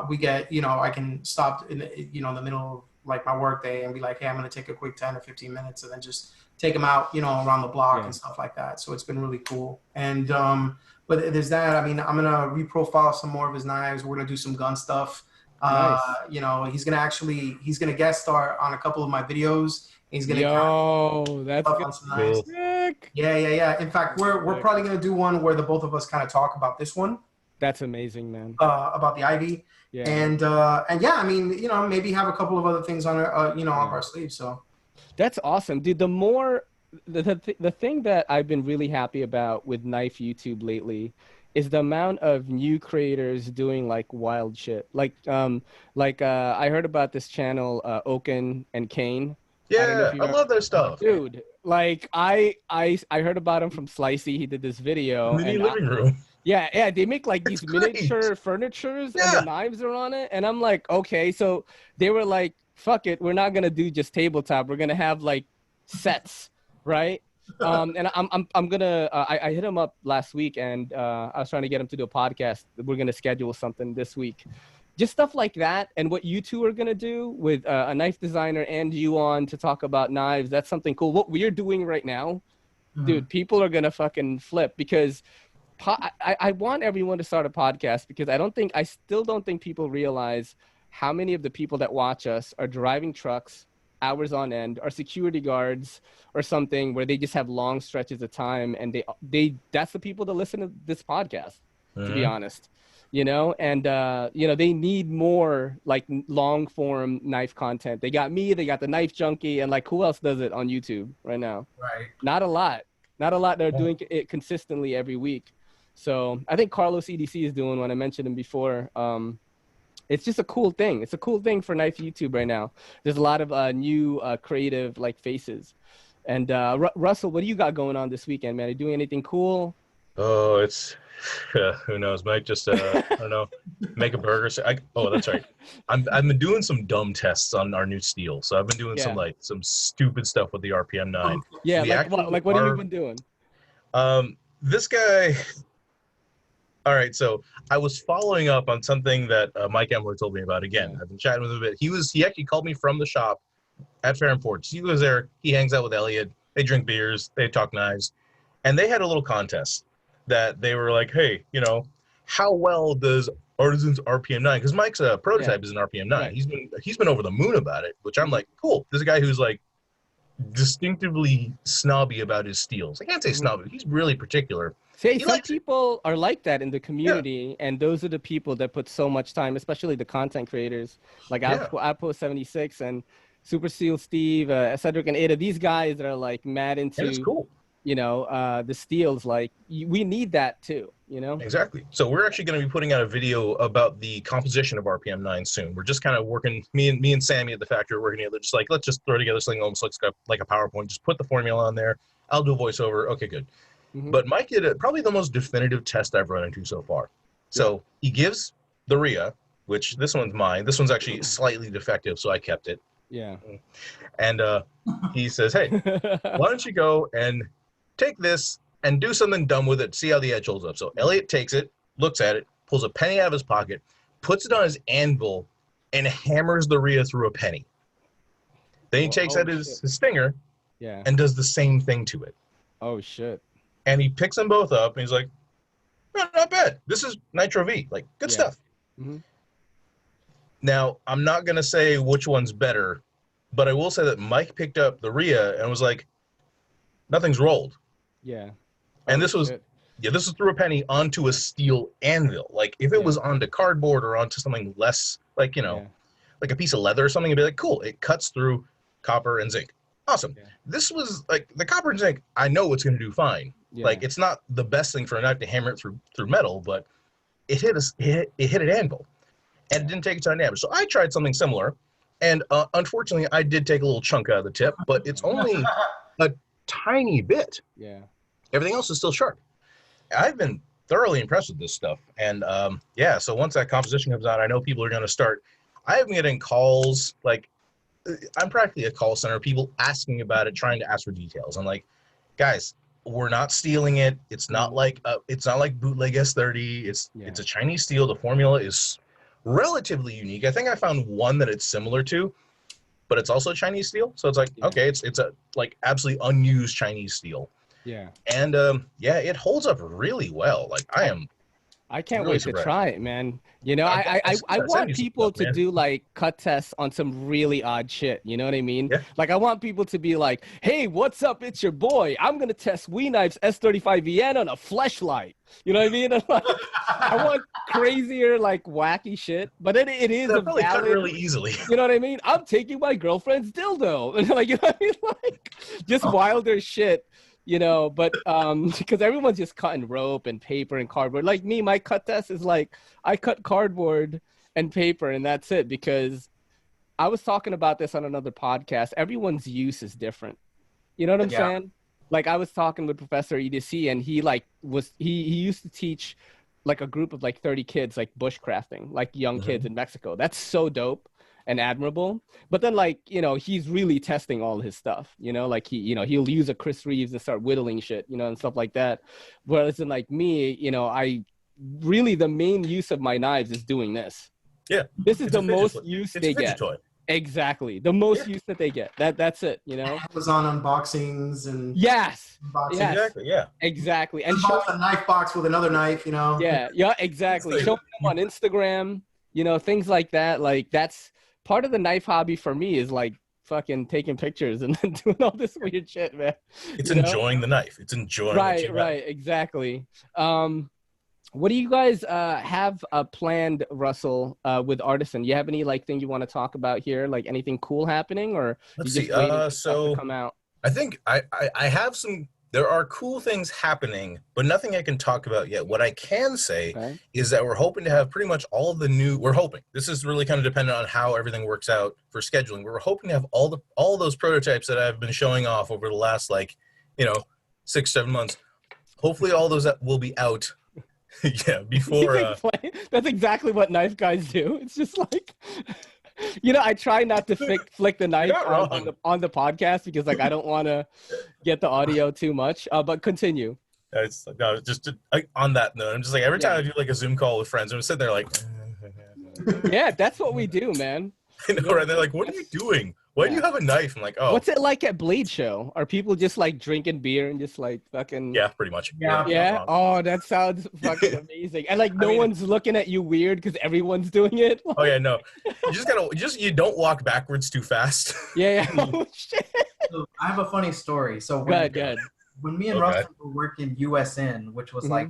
we get, you know, I can stop in the, in the middle of like my work day and be like, hey, I'm gonna take a quick 10 or 15 minutes and then just take them out, you know, around the block and stuff like that. So it's been really cool. And but there's that. I mean, I'm gonna reprofile some more of his knives. We're gonna do some gun stuff. You know, he's gonna guest star on a couple of my videos. He's gonna that's cool. Yeah. In fact, we're probably gonna do one where the both of us kind of talk about this one. That's amazing, man. About the Ivy. Yeah. And yeah, I mean, you know, maybe have a couple of other things on our, you know, up our sleeves. So that's awesome, dude. The thing that I've been really happy about with Knife YouTube lately is the amount of new creators doing like wild shit. Like I heard about this channel, Oaken and Kane. Yeah, I love their stuff, dude. Like I heard about him from Slicey. He did this video. Mini living room. Yeah, they make like these miniature furnitures and the knives are on it. And I'm like, okay, so they were like, fuck it, we're not gonna do just tabletop. We're gonna have like sets, right? And I'm gonna I hit him up last week and I was trying to get him to do a podcast. We're gonna schedule something this week. Just stuff like that, and what you two are gonna do with a knife designer and you on to talk about knives. That's something cool. What we're doing right now, dude, people are gonna fucking flip because I want everyone to start a podcast because I still don't think people realize how many of the people that watch us are driving trucks hours on end, are security guards or something where they just have long stretches of time, and that's the people that listen to this podcast, to be honest. You know, and you know, they need more like long form knife content. They got me, they got the Knife Junkie, and like who else does it on YouTube right now? Right. Not a lot that are doing it consistently every week. So I think Carlos EDC is doing one. I mentioned him before. It's just a cool thing. It's a cool thing for Knife YouTube right now. There's a lot of new creative like faces. And Russell, what do you got going on this weekend, man? Are you doing anything cool? Oh, it's who knows? Might just I don't know, make a burger. That's right. I've been doing some dumb tests on our new steel. So I've been doing some stupid stuff with the RPM 9. Yeah, like what have you been doing? this guy. All right, so I was following up on something that Mike Emler told me about. Again, I've been chatting with him a bit. He actually called me from the shop at Fair and Forge. He was there. He hangs out with Elliot. They drink beers. They talk knives, and they had a little contest that they were like, hey, how well does Artisan's RPM 9? Because Mike's prototype is an RPM 9. Right. He's been over the moon about it, which I'm like, cool. There's a guy who's like distinctively snobby about his steels. I can't say snobby. He's really particular. See, some people are like that in the community, and those are the people that put so much time, especially the content creators. Like I post 76 and Super Seal Steve, Cedric and Ada. These guys that are like mad into, it's cool. The steels. Like we need that too. Exactly. So we're actually going to be putting out a video about the composition of RPM 9 soon. We're just kind of working. Me and Sammy at the factory are working together. Just like let's just throw together something almost like a PowerPoint. Just put the formula on there. I'll do a voiceover. Okay, good. But Mike did probably the most definitive test I've run into so far. So he gives the Rhea, which this one's mine. This one's actually slightly defective, so I kept it. Yeah. And he says, hey, why don't you go and take this and do something dumb with it, see how the edge holds up. So Elliot takes it, looks at it, pulls a penny out of his pocket, puts it on his anvil, and hammers the Rhea through a penny. Then he takes out his stinger and does the same thing to it. Oh, shit. And he picks them both up, and he's like, oh, not bad. This is Nitro V. Like, good stuff. Now, I'm not going to say which one's better, but I will say that Mike picked up the Rhea and was like, nothing's rolled. Yeah. And this was through a penny onto a steel anvil. Like, if it was onto cardboard or onto something less, like, like a piece of leather or something, it'd be like, cool, it cuts through copper and zinc. Awesome. Yeah. This was, like, the copper and zinc, I know it's going to do fine. Yeah. Like, it's not the best thing for a knife to hammer it through metal, but it hit an anvil. And it didn't take a ton of damage. So I tried something similar, and unfortunately, I did take a little chunk out of the tip, but it's only a tiny bit. Yeah. Everything else is still sharp. I've been thoroughly impressed with this stuff. And, so once that composition comes out, I know people are going to start. I have been getting calls, like, I'm practically a call center, people asking about it, trying to ask for details. I'm like, guys, we're not stealing it. It's not like bootleg S30. It's a Chinese steel. The formula is relatively unique. I think I found one that it's similar to, but it's also Chinese steel. So it's like, okay, it's a like absolutely unused Chinese steel. Yeah. And it holds up really well. Like I can't wait to try it, man. I want people to do like cut tests on some really odd shit. You know what I mean? Yeah. Like I want people to be like, hey, what's up? It's your boy. I'm going to test We Knives S35VN on a fleshlight. You know what I mean? Like, I want crazier, like wacky shit, but it is a valid, cut really easily. You know what I mean? I'm taking my girlfriend's dildo. And like, you know what I mean? Like just wilder shit. But because everyone's just cutting rope and paper and cardboard. Like me, my cut test is like I cut cardboard and paper and that's it. Because I was talking about this on another podcast. Everyone's use is different. You know what I'm saying? Like I was talking with Professor EDC and he used to teach like a group of like 30 kids like bushcrafting, like young kids in Mexico. That's so dope and admirable. But then like, he's really testing all his stuff, like he'll use a Chris Reeves and start whittling shit, and stuff like that. Whereas in like me, I really, the main use of my knives is doing this. Yeah. This is the most use they get. Toy. Exactly. The most use that they get. That's it, Amazon unboxings and yes. Exactly. Yeah. Exactly. And show a knife box with another knife, Yeah, exactly. Showing them on Instagram, things like that. Like that's part of the knife hobby for me is like fucking taking pictures and then doing all this weird shit, man. It's enjoying the knife. It's enjoying right, exactly. What do you guys have planned, Russell, with Artisan? You have any like thing you want to talk about here? Like anything cool happening, or let's you see. just waiting for stuff to come out? I think I have some. There are cool things happening, but nothing I can talk about yet. What I can say is that we're hoping to have pretty much all of the new. We're hoping this is really kind of dependent on how everything works out for scheduling. We're hoping to have all those prototypes that I've been showing off over the last 6-7 months. Hopefully, all those that will be out. Before. That's exactly what knife guys do. It's just like. I try not to flick the knife on the podcast because like I don't want to get the audio too much. But continue. It's no, just like, on that note, I'm just like every time I do like a Zoom call with friends, I'm sitting there like, Yeah, that's what we do, man. I know, right? They're like, "What are you doing? Why do you have a knife?" I'm like, "Oh, what's it like at Blade Show? Are people just like drinking beer and just like fucking? yeah, pretty much." Yeah. Oh, that sounds fucking amazing. And like no one's looking at you weird because everyone's doing it. Oh yeah, no. You just gotta you don't walk backwards too fast. Yeah. Oh shit. So I have a funny story. So Good. when me and Russell were working USN, which was like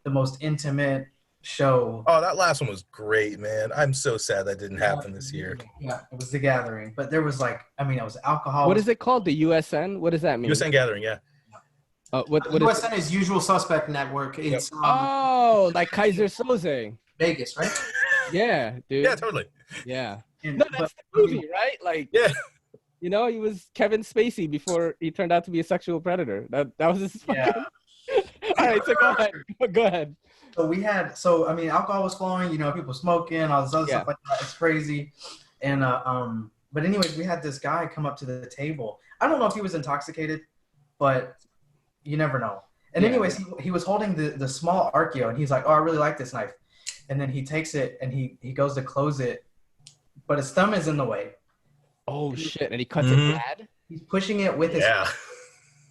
the most intimate show. Oh, that last one was great, man. I'm so sad that didn't happen this year. Yeah, it was The Gathering, but there was like, I mean, it was alcohol. What is it called? The USN? What does that mean? USN Gathering, yeah. What USN is Usual Suspect Network. It's like Kaiser Soze. Vegas, right? Yeah, dude. Yeah, totally. Yeah. And, No, that's the movie, right? Like, yeah. You know, he was Kevin Spacey before he turned out to be a sexual predator. That was his fucking... Yeah. All right, so go ahead. Go ahead. So I mean, alcohol was flowing, you know, people smoking, all this other stuff like that. It's crazy. And but anyways, we had this guy come up to the table. I don't know if he was intoxicated, but you never know. And anyways, he was holding the small Archeo, and he's like, "Oh, I really like this knife." And then he takes it and he goes to close it, but his thumb is in the way. Oh shit! And he cuts it bad. He's pushing it with his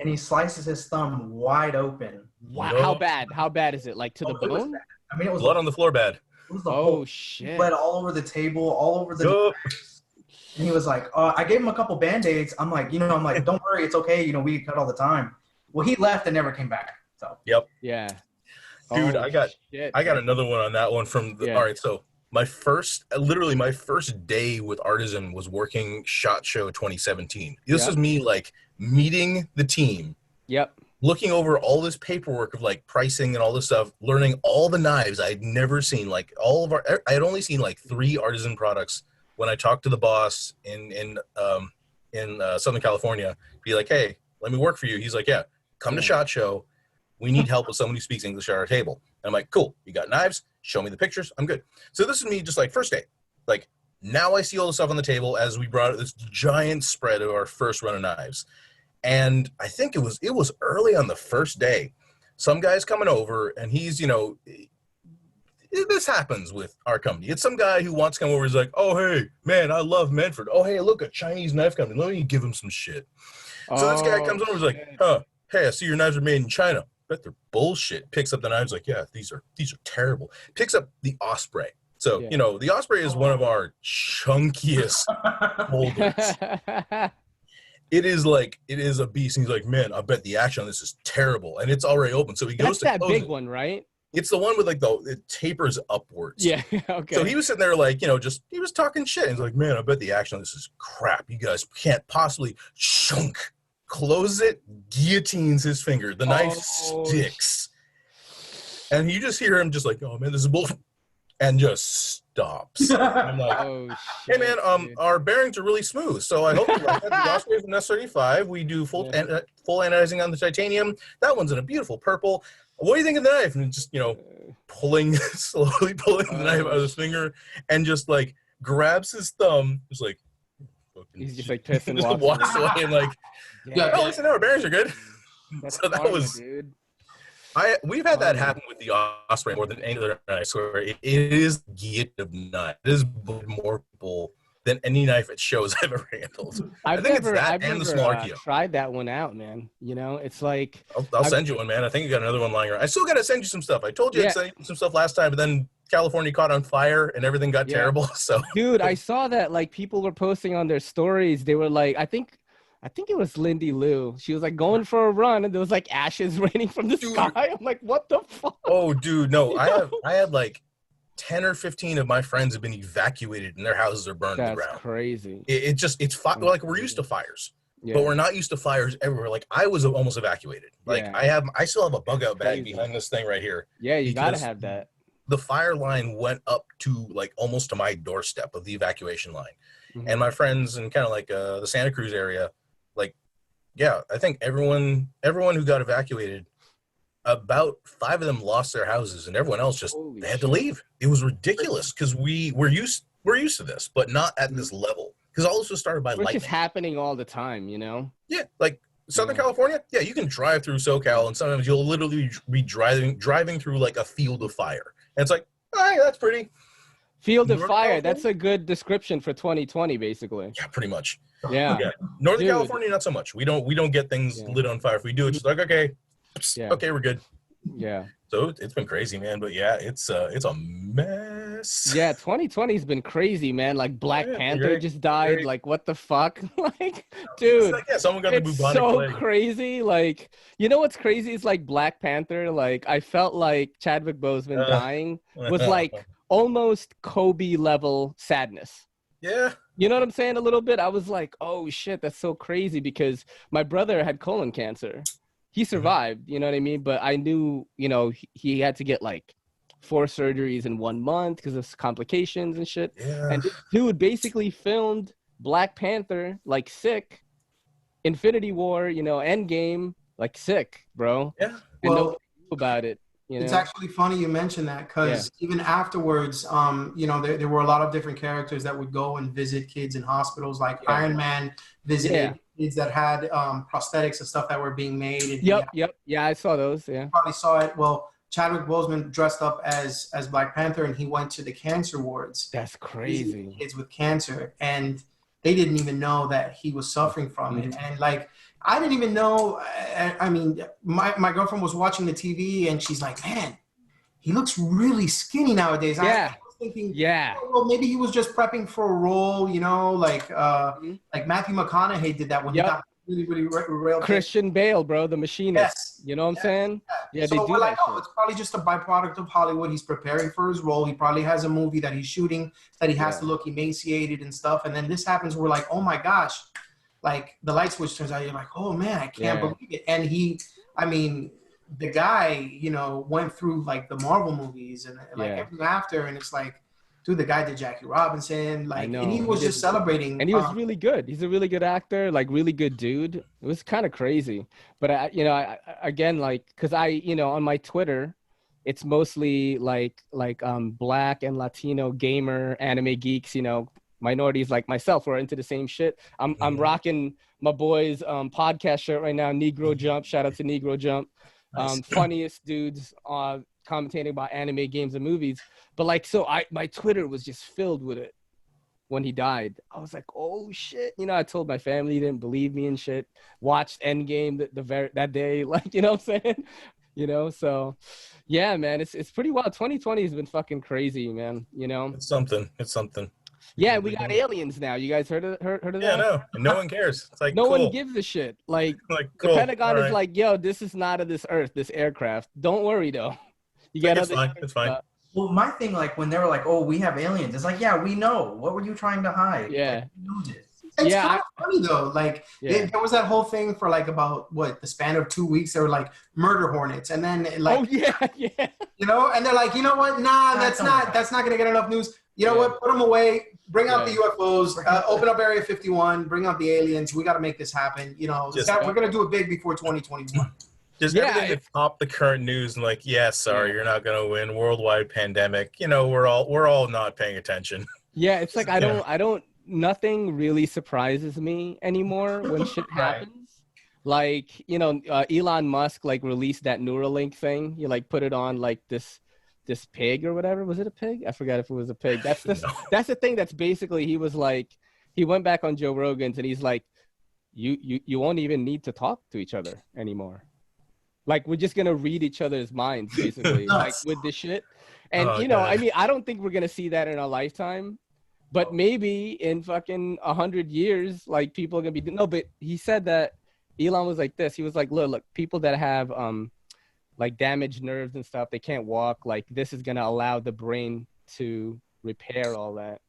and he slices his thumb wide open. Wow! How bad? How bad is it? Like to the bone? I mean, it was blood on the floor bad. It was the whole shit! Blood all over the table, all over the. And he was like, I gave him a couple Band-Aids. I'm like, don't worry, it's okay. You know, we cut all the time. Well, he left and never came back. So. Yep. Yeah. Dude, I got another one on that one from the. All right, so literally my first day with Artisan was working SHOT Show 2017. This is me like meeting the team. Yep. Looking over all this paperwork of like pricing and all this stuff, learning all the knives I'd never seen. Like I had only seen like 3 Artisan products. When I talked to the boss in Southern California, be like, "Hey, let me work for you." He's like, "Yeah, come to SHOT Show. We need help with someone who speaks English at our table." And I'm like, "Cool, you got knives? Show me the pictures. I'm good." So this is me just like first day. Like now I see all the stuff on the table as we brought this giant spread of our first run of knives. And I think it was early on the first day. Some guy's coming over and he's, this happens with our company. It's some guy who wants to come over. He's like, "Oh, hey, man, I love Medford. Oh, hey, look, a Chinese knife company. Let me give him some shit." So this guy comes over and is like, "Hey, I see your knives are made in China. Bet they're bullshit." Picks up the knives like, "Yeah, these are terrible." Picks up the Osprey. So, the Osprey is one of our chunkiest holders. It is a beast. And he's like, "Man, I bet the action on this is terrible." And it's already open. So he goes to that close big it. one, right? It's the one with like it tapers upwards. Yeah. Okay. So he was sitting there like, he was talking shit. He's like, "Man, I bet the action on this is crap. You guys can't possibly chunk." Close it, guillotines his finger. The knife sticks. And you just hear him just like, "Oh man, this is bullshit," and just stops. I'm like, "Hey man, our bearings are really smooth, so I hope you like that. The Osprey from S35. We do full anodizing on the titanium. That one's in a beautiful purple. What do you think of the knife?" And just, slowly pulling the knife out of his finger and just like grabs his thumb, just like he's just like pissing just walks away and like, listen, our bearings are good. So that was, dude. We've had that happen with the Osprey more than any other knife. I swear, it is guillotine knife. It is more bull than any knife at shows I've ever handled. I think it's that and the small Archeo. Tried that one out, man. It's like I'll send you one, man. I think you got another one lying around. I still got to send you some stuff. I told you I'd send you some stuff last time, but then California caught on fire and everything got terrible. So, dude, I saw that like people were posting on their stories. They were like, I think it was Lindy Lou. She was like going for a run, and there was like ashes raining from the sky. I'm like, what the fuck? Oh, dude, no. I had like 10 or 15 of my friends have been evacuated and their houses are burned to the ground. That's crazy. Like we're used to fires, but we're not used to fires everywhere. Like I was almost evacuated. Like I still have a bug out bag behind this thing right here. Yeah, you gotta have that. The fire line went up to like almost to my doorstep of the evacuation line. And my friends in kind of like the Santa Cruz area, like, I think everyone who got evacuated, about 5 of them lost their houses, and everyone else just they had to leave. It was ridiculous because we're used to this, but not at this level. Because all this was started by lightning. It's just happening all the time, Yeah, like Southern California, yeah, you can drive through SoCal, and sometimes you'll literally be driving through like a field of fire, and it's like, hey, that's pretty. Field of fire. That's a good description for 2020, basically. Yeah, pretty much. Yeah. Northern California, not so much. We don't get things lit on fire. If we do, it's just like, okay, okay, we're good. Yeah. So it's been crazy, man. But yeah, it's a mess. Yeah, 2020 has been crazy, man. Like Black Panther just died. Like, what the fuck? Like, dude, like, someone got the bubonic so plague. crazy. Like, you know what's crazy is like Black Panther. Like, I felt like Chadwick Boseman dying was like almost Kobe level sadness. Yeah. You know what I'm saying? A little bit. I was like, oh shit, that's so crazy, because my brother had colon cancer. He survived, you know what I mean? But I knew, you know, he had to get like 4 surgeries in 1 month because of complications and shit. Yeah. And this dude basically filmed Black Panther like sick, Infinity War, you know, Endgame like sick, bro. Yeah. And nobody knew about it. You know? It's actually funny you mentioned that, because even afterwards, you know, there were a lot of different characters that would go and visit kids in hospitals, like Iron Man visited kids that had prosthetics and stuff that were being made. And Yeah, I saw those. Yeah. You probably saw it. Well, Chadwick Boseman dressed up as Black Panther, and he went to the cancer wards. That's crazy. Kids with cancer, and they didn't even know that he was suffering from it. And like, I didn't even know. I mean, my girlfriend was watching the TV, and she's like, "Man, he looks really skinny nowadays." Yeah. I was thinking, oh, well, maybe he was just prepping for a role, you know, like Matthew McConaughey did that when he got really real. Christian Bale, bro, the machinist. Yes. You know what I'm saying? Yeah, so they do we're that like, oh, it's probably just a byproduct of Hollywood. He's preparing for his role. He probably has a movie that he's shooting that he has to look emaciated and stuff. And then this happens. We're like, oh my gosh. Like, the light switch turns out, you're like, oh man, I can't believe it. And the guy, you know, went through like the Marvel movies and like everything after, and it's like, dude, the guy did Jackie Robinson, like, and he was just celebrating. And he was really good. He's a really good actor, like really good dude. It was kind of crazy. But I again, like, cause you know, on my Twitter, it's mostly like Black and Latino gamer anime geeks, you know, minorities like myself who are into the same shit. I'm rocking my boy's podcast shirt right now, Negro Jump. Shout out to Negro Jump. Funniest dudes commentating about anime, games, and movies. But like, so my Twitter was just filled with it when he died. I was like, oh shit. You know, I told my family, didn't believe me and shit. Watched Endgame that day, like, you know what I'm saying? You know, so yeah, man, it's pretty wild. 2020 has been fucking crazy, man. You know, it's something. Yeah, we got aliens now. You guys heard of that? Yeah, no one cares. It's like, no one gives a shit. Like, cool. The Pentagon is like, yo, this is not of this earth, this aircraft. Don't worry though. You got it's fine. Well, my thing, like, when they were like, oh, we have aliens, it's like, yeah, we know. What were you trying to hide? Yeah. Like, we know this. It's kind of funny though. Like, there was that whole thing for like about the span of 2 weeks. They were like murder hornets, and then like, oh yeah, you know, and they're like, you know what? Nah, that's not gonna get enough news. You know what? Put them away. Bring out the UFOs. Open up Area 51. Bring out the aliens. We got to make this happen. You know, we're gonna do it big before 2021. Just everything to top the current news and like, sorry, you're not gonna win. Worldwide pandemic. You know, we're all not paying attention. Yeah, it's like I don't. Nothing really surprises me anymore when shit happens. Like, you know, Elon Musk like released that Neuralink thing. You like put it on like this pig or whatever. Was it a pig? I forgot if it was a pig. That's the thing. That's basically, he was like, he went back on Joe Rogan's and he's like, you won't even need to talk to each other anymore. Like, we're just gonna read each other's minds basically, like with this shit. And you know, I mean, I don't think we're gonna see that in our lifetime. But maybe in fucking 100 years, like, people are gonna be but he said that Elon was like this. He was like, look, people that have like damaged nerves and stuff, they can't walk. Like, this is gonna allow the brain to repair all that.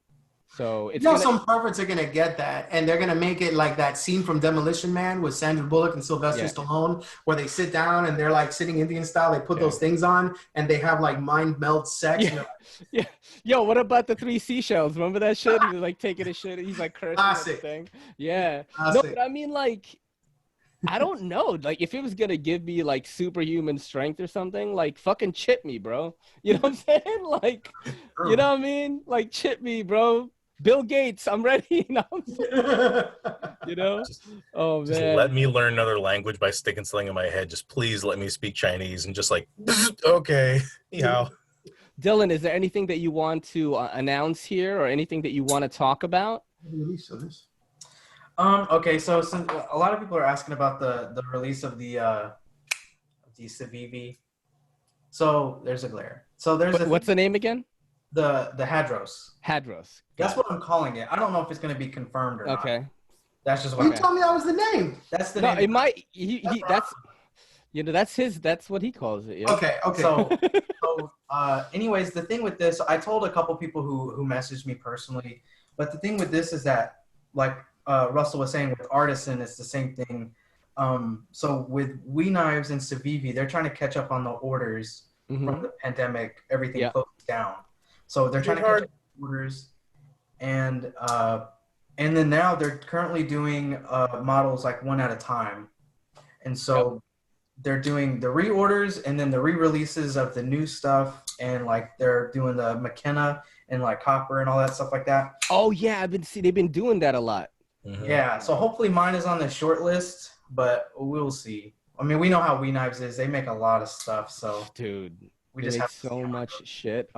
So it's some perverts are gonna get that, and they're gonna make it like that scene from Demolition Man with Sandra Bullock and Sylvester Stallone, where they sit down and they're like sitting Indian style. They put those things on and they have like mind melt sex. Yeah. Yo, what about the 3 seashells? Remember that shit? He was like taking a shit. He's like cursing everything. Yeah. Classic. No, but I mean, like, I don't know. Like, if it was gonna give me like superhuman strength or something, like, fucking chip me, bro. You know what I'm saying? Like, you know what I mean? Like, chip me, bro. Bill Gates, I'm ready. No, you know? Oh, Just man. let me learn another language by sticking something in my head. Just please let me speak Chinese, and just like, okay, yeah. Dylan, is there anything that you want to announce here or anything that you want to talk about? Okay, so since a lot of people are asking about the release of the CBD. So there's a glare. So there's What's the name again? The Hadros. Hadros. That's what I'm calling it. I don't know if it's going to be confirmed or not. Okay. That's just what You told me that was the name. That's the No, name. it might. That's you know, that's what he calls it. Yeah. Okay. So anyways, the thing with this, I told a couple people who messaged me personally, but the thing with this is that, like Russell was saying, with Artisan, it's the same thing. So with We Knives and Civivi, they're trying to catch up on the orders from the pandemic. Everything closed down, so they're trying to catch up on orders, and then now they're currently doing models like one at a time, and so they're doing the reorders and then the re-releases of the new stuff, and like they're doing the McKenna and like copper and all that stuff like that. Oh yeah, they've been doing that a lot. Yeah, so hopefully mine is on the short list, but we'll see. I mean, we know how We Knives is; they make a lot of stuff. So, dude, we they just make have so much shit.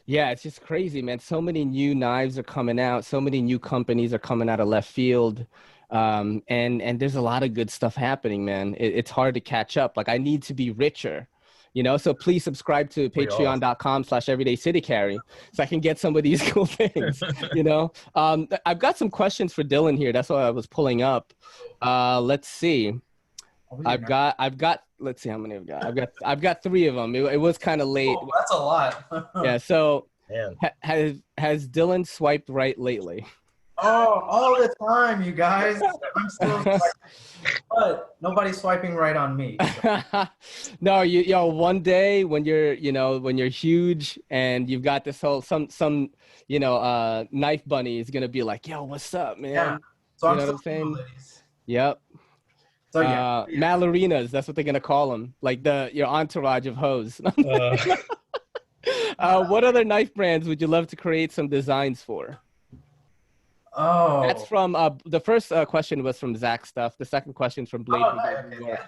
Yeah, it's just crazy, man. So many new knives are coming out. So many new companies are coming out of left field. And there's a lot of good stuff happening, man. It's hard to catch up. Like, I need to be richer, you know? So please subscribe to patreon.com/everydaycitycarry so I can get some of these cool things, you know? I've got some questions for Dylan here. That's what I was pulling up. Let's see. I've got, let's see how many I've got. I've got 3 of them. It was kind of late. Oh, that's a lot. Yeah. So has Dylan swiped right lately? Oh, all the time, you guys. I'm still swiping, but nobody's swiping right on me. No, one day when you're huge and you've got this whole some knife bunny is gonna be like, yo, what's up, man? Yeah. So you I'm know still what I'm saying? ladies. Yep. So yeah. Mallerinas, that's what they're gonna call them, like your entourage of hoes. What other knife brands would you love to create some designs for? Oh, that's from the first question was from Zach Stuff. The second question's from Blade Brigade New York.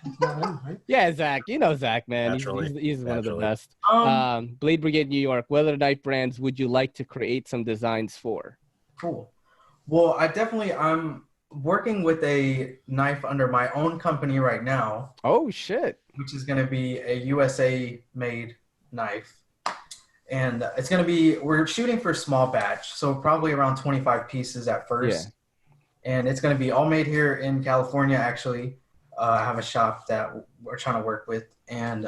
Yeah, Zach, you know Zach, man. He's one of the best. Blade Brigade New York. What other knife brands would you like to create some designs for? Cool. Well, I'm working with a knife under my own company right now. Oh shit! Which is going to be a USA made knife. And it's going to be, we're shooting for small batch, so probably around 25 pieces at first. Yeah. And it's going to be all made here in California, actually. I have a shop that we're trying to work with, and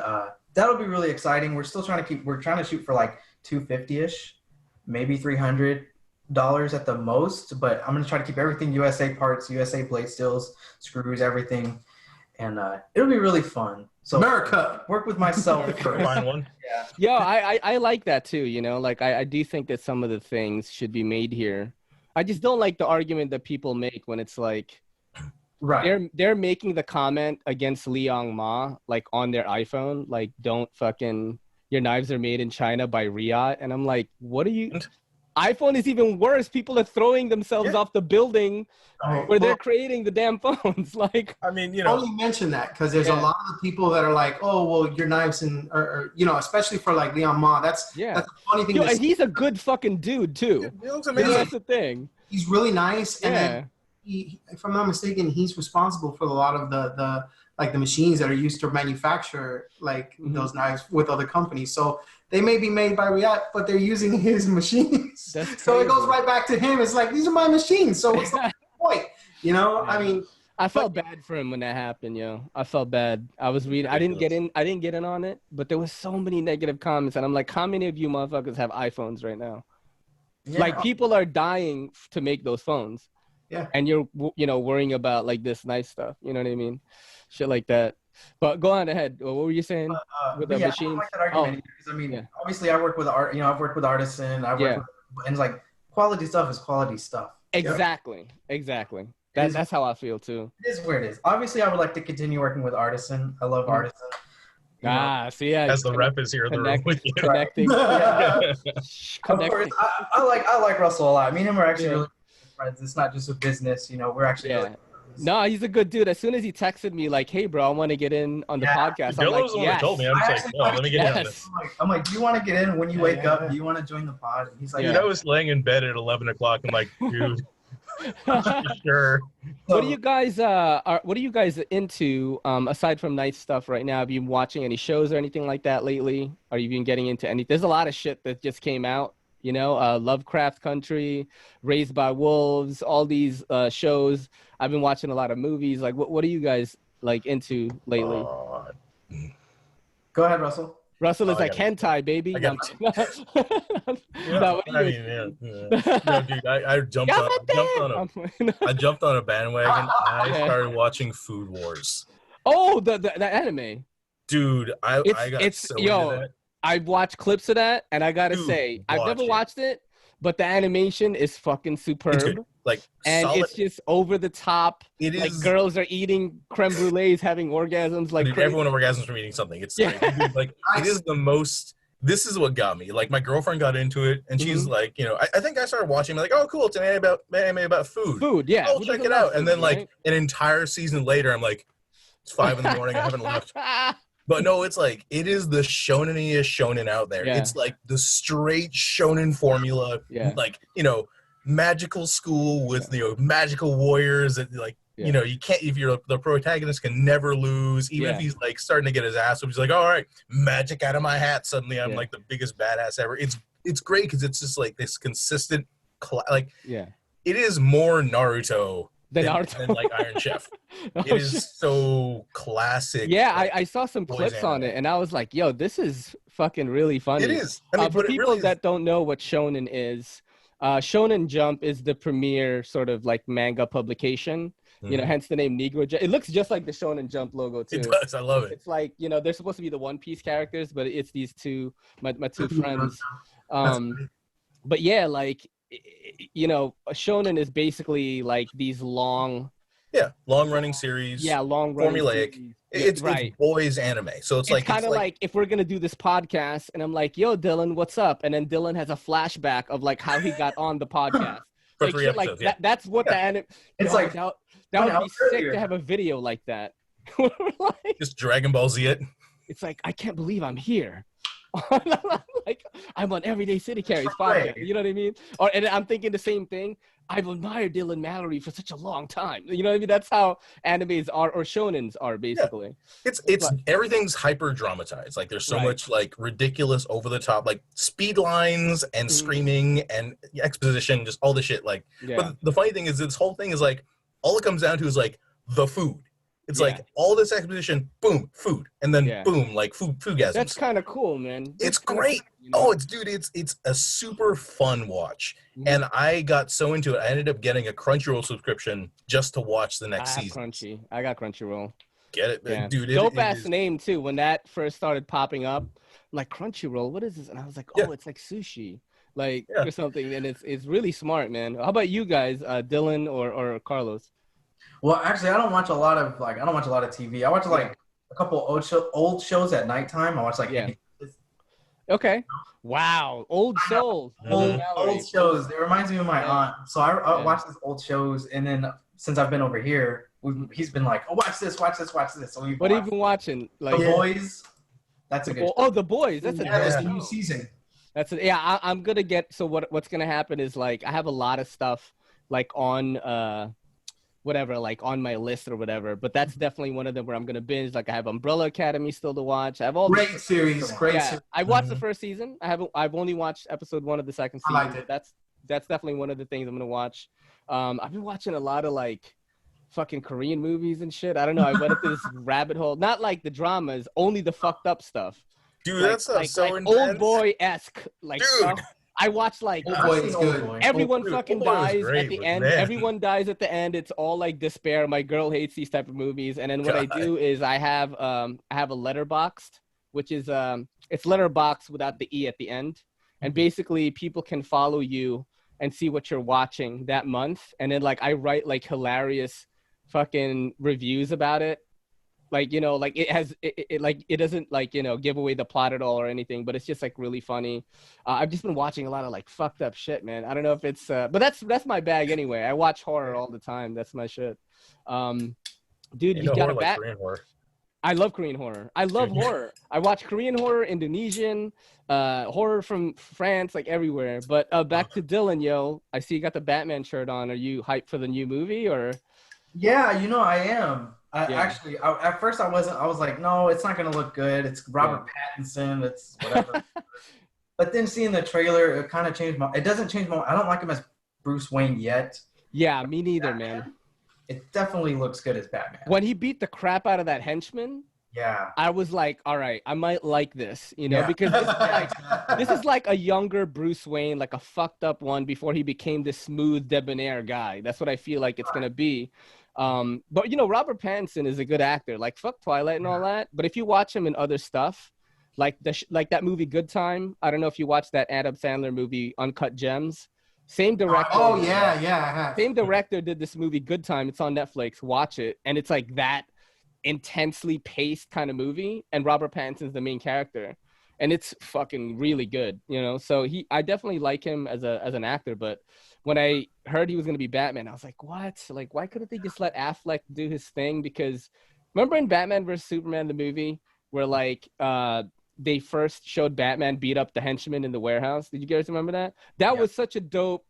that'll be really exciting. We're still trying to shoot for like $250-ish, maybe $300 at the most, but I'm going to try to keep everything USA parts, USA blade steels, screws, everything. And it'll be really fun. So America, work with myself. Find one. Yeah, I like that too. You know, like I do think that some of the things should be made here. I just don't like the argument that people make when it's like, right? They're making the comment against Liang Ma, like on their iPhone, like don't fucking, your knives are made in China by Riyadh, and I'm like, what are you? iPhone is even worse. People are throwing themselves off the building where they're creating the damn phones. Like, I mean, you know, only mention that because there's a lot of people that are like, oh, well, your knives or especially for like Liang Ma. That's a funny thing. And he's a good fucking dude too. He looks amazing. That's the thing. He's really nice, and then if I'm not mistaken, he's responsible for a lot of the machines that are used to manufacture those knives with other companies. So they may be made by Riyadh, but they're using his machines. So it goes right back to him. It's like, these are my machines. So what's the point? You know, I mean, I felt bad for him when that happened, yo. I felt bad. I was reading. I didn't get in on it, but there was so many negative comments, and I'm like, how many of you motherfuckers have iPhones right now? Yeah. Like, people are dying to make those phones. Yeah. And you're worrying about like this nice stuff. You know what I mean? Shit like that. But go on ahead. What were you saying with the machines? I like that argument because, I mean, obviously I work with art. You know, I've worked with Artisan. I've worked with, and it's like quality stuff is quality stuff. Exactly. That's how I feel too. It is where it is. Obviously, I would like to continue working with Artisan. I love Artisan. So yeah, as the rep is here in the room with you. Connecting. Of course, I like Russell a lot. Me and him are actually really good friends. It's not just a business, we're actually really no, he's a good dude. As soon as he texted me like, "Hey, bro, I want to get in on the podcast," I'm like, was the one that told me. I'm just like, let me get in on this. I'm like, do you want to get in when you wake up? Do you want to join the pod? And he's like, dude, I was laying in bed at 11 o'clock. I'm like, dude, sure. What are you guys into aside from nice stuff right now? Have you been watching any shows or anything like that lately? Are you been getting into any? There's a lot of shit that just came out. Lovecraft Country, Raised by Wolves, all these shows. I've been watching a lot of movies. Like, what are you guys like into lately? Go ahead, Russell. Russell is like hentai, baby. No, dude, I jumped on a bandwagon. I started watching Food Wars. Oh, the anime. Dude, I got so into that. I've watched clips of that, and I gotta say, I've never watched it, but the animation is fucking superb. And solid. It's just over the top. It is like girls are eating creme brulees, having orgasms. Like everyone orgasms from eating something. It's like it is the most. This is what got me. Like my girlfriend got into it, and she's like, I think I started watching. Like, oh, cool, it's an anime about food. Food, yeah. I'll check it out. And then like an entire season later, I'm like, it's 5 in the morning. I haven't left. But no, it's like, it is the shonen-iest shonen out there. Yeah. It's like the straight shonen formula, like, magical school with, magical warriors that like, you can't, if you're the protagonist can never lose, even if he's like starting to get his ass up, he's like, all right, magic out of my hat. Suddenly I'm like the biggest badass ever. It's great because it's just like this consistent, it is more Naruto than like Iron Chef. It is so classic. Yeah, I saw some clips on it, and I was like, yo, this is fucking really funny. It is. For people that don't know what Shonen is, Shonen Jump is the premier sort of like manga publication. Hence the name Negro. It looks just like the Shonen Jump logo too. It does. I love it. It's like, they're supposed to be the One Piece characters, but it's these two, my two friends. But yeah, like, a shonen is basically like these long running series. Long running formulaic series. It's boys anime, so it's like kind of like if we're gonna do this podcast and I'm like, yo, Dylan, what's up? And then Dylan has a flashback of like how he got on the podcast. For 3 episodes, that's what the anime. It's like that would be sick to have a video like that. Just Dragon Ball Z it. It's like, I can't believe I'm here. Like, I'm on Everydaycity Carries podcast. You know what I mean? And I'm thinking the same thing. I've admired Dylan Mallery for such a long time. You know what I mean? That's how animes are, or shonens are, basically. It's everything's hyper dramatized. Like there's so much like ridiculous, over the top, like speed lines and screaming and exposition, just all the shit. Like, but the funny thing is, this whole thing is like, all it comes down to is like the food. It's like all this exposition, boom, food, and then boom, like foodgasms. That's kind of cool, man. It's great. It's a super fun watch, and I got so into it. I ended up getting a Crunchyroll subscription just to watch the next season. I got Crunchyroll. Get it, dude? Dope ass name too. When that first started popping up, like Crunchyroll, what is this? And I was like, oh, it's like sushi, like or something. And it's really smart, man. How about you guys, Dylan or Carlos? Well, actually, I don't watch a lot of TV. I watch like a couple old shows at nighttime. I watch like Okay. Wow. Old shows. Old shows. It reminds me of my aunt. So I watch these old shows, and then since I've been over here, he's been like, oh, watch this. So what have you been watching? Like The Boys. That's a good show. Oh, The Boys. That's that's the new season. I'm gonna get. So what's gonna happen is like I have a lot of stuff like on whatever, like on my list or whatever, but that's definitely one of them where I'm gonna binge. Like I have Umbrella Academy still to watch. I have all great series. I watched the first season. I've only watched episode 1 of the second season. I liked it. That's definitely one of the things I'm gonna watch. I've been watching a lot of like fucking Korean movies and shit. I don't know. I went into this rabbit hole. Not like the dramas, only the fucked up stuff. Dude, that's so intense. Old Boy-esque like stuff. I watched like everyone fucking dies at the end. Everyone dies at the end. It's all like despair. My girl hates these type of movies. And then what I do is I have a Letterboxd, which is it's Letterboxd without the E at the end. And basically people can follow you and see what you're watching that month. And then like I write like hilarious fucking reviews about it. Like, you know, like it doesn't like, you know, give away the plot at all or anything, but it's just like really funny. I've just been watching a lot of like fucked up shit, man. I don't know if it's but that's my bag anyway. I watch horror all the time. That's my shit. Dude, you got a bat. Korean horror. I love Korean horror. I love horror. I watch Korean horror, Indonesian, horror from France, like everywhere. But back to Dylan, yo. I see you got the Batman shirt on. Are you hyped for the new movie or? Yeah, you know I am. Actually, at first I wasn't. I was like, no, it's not gonna look good. It's Robert Pattinson. It's whatever. But then seeing the trailer, it kind of changed my. It doesn't change my. I don't like him as Bruce Wayne yet. Yeah, me neither, man. It definitely looks good as Batman. When he beat the crap out of that henchman, I was like, all right, I might like this, you know, because this is like a younger Bruce Wayne, like a fucked up one before he became this smooth, debonair guy. That's what I feel like it's gonna be. But you know, Robert Pattinson is a good actor. Like fuck Twilight and all that. But if you watch him in other stuff, like that movie Good Time. I don't know if you watched that Adam Sandler movie Uncut Gems. Same director. Oh yeah, I have. Same director did this movie Good Time. It's on Netflix. Watch it, and it's like that intensely paced kind of movie. And Robert Pattinson's the main character, and it's fucking really good. You know, so I definitely like him as an actor. But when I heard he was gonna be Batman, I was like, what? Like, why couldn't they just let Affleck do his thing? Because remember in Batman vs Superman the movie where like they first showed Batman beat up the henchman in the warehouse. Did you guys remember that? That was such a dope,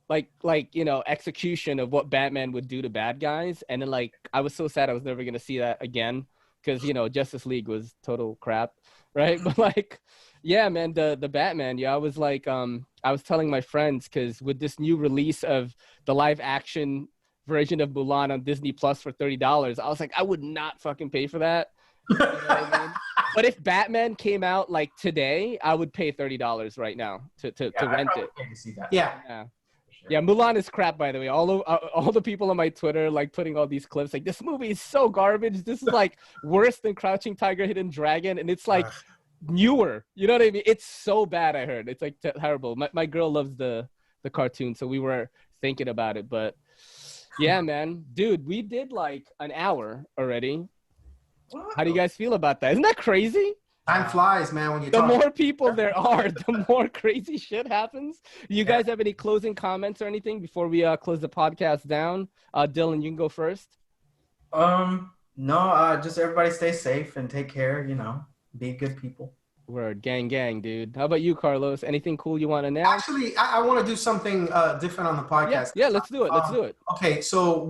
like you know, execution of what Batman would do to bad guys. And then like I was so sad I was never gonna see that again because you know Justice League was total crap, right? But like, yeah, man, the Batman. Yeah, I was like, I was telling my friends because with this new release of the live action version of Mulan on Disney Plus for $30, I was like, I would not fucking pay for that. You know what I mean? But if Batman came out like today, I would pay $30 right now to rent it. Yeah, Mulan is crap, by the way. All the people on my Twitter like putting all these clips like this movie is so garbage. This is like worse than Crouching Tiger, Hidden Dragon, and it's like newer. You know what I mean? It's so bad. I heard it's like terrible. My girl loves the cartoon, so we were thinking about it. But yeah, man, dude, we did like an hour already. How do you guys feel about that? Isn't that crazy? Time flies, man, when you talk. The more people there are, the more crazy shit happens. You guys have any closing comments or anything before we close the podcast down? Dylan, you can go first. No, just everybody stay safe and take care, you know, be good people. Word, gang, dude. How about you, Carlos? Anything cool you want to announce? Actually, I want to do something different on the podcast. Yeah, let's do it. Okay, so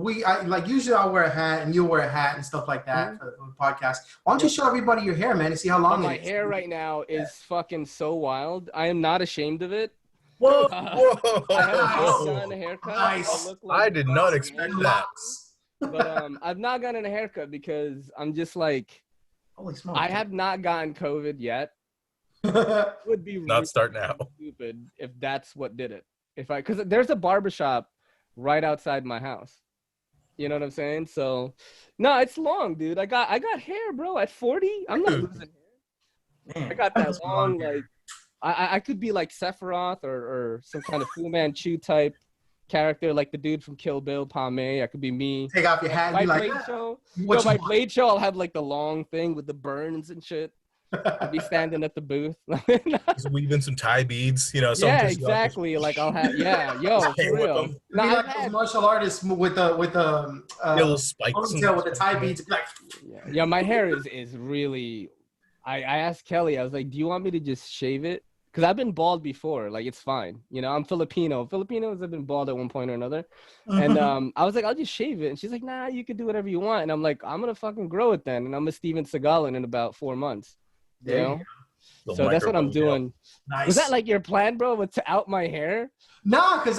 like usually I'll wear a hat and you'll wear a hat and stuff like that for the podcast. Why don't you show everybody your hair, man, and see how long my hair right now is fucking so wild. I am not ashamed of it. Whoa! I haven't gotten a haircut. Nice. I did not expect that. But I've not gotten a haircut because I'm just like, holy smokes! I have not gotten COVID yet. Would be not start now. Stupid if that's what did it. Because there's a barbershop right outside my house. You know what I'm saying? So, no, it's long, dude. I got hair, bro. At 40, I'm not losing hair. Man, I got that long, like I could be like Sephiroth or some kind of Fu Manchu type character, like the dude from Kill Bill, Pame. I could be me. Take off your hat. My Blade show. My Blade show, I'll have like the long thing with the burns and shit. I'll be standing at the booth. Just weaving some tie beads, you know. Yeah, exactly. Like I'll have, for real. No, like those martial artists with the little spikes ponytail with the tie beads. Like, yeah, my hair is really. I asked Kelly. I was like, "Do you want me to just shave it?" Because I've been bald before. Like it's fine. You know, I'm Filipino. Filipinos have been bald at one point or another. And I was like, I'll just shave it. And she's like, nah, you can do whatever you want. And I'm like, I'm gonna fucking grow it then. And I'm a Steven Seagal in about 4 months. You know? So that's what I'm doing. Nice. Was that like your plan, bro? To out my hair? No, because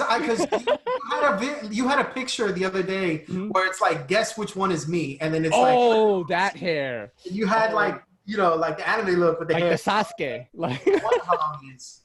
you had a picture the other day where it's like, guess which one is me, and then it's that hair. You had like, you know, like the anime look with the hair. Like the Sasuke. Like how long it is.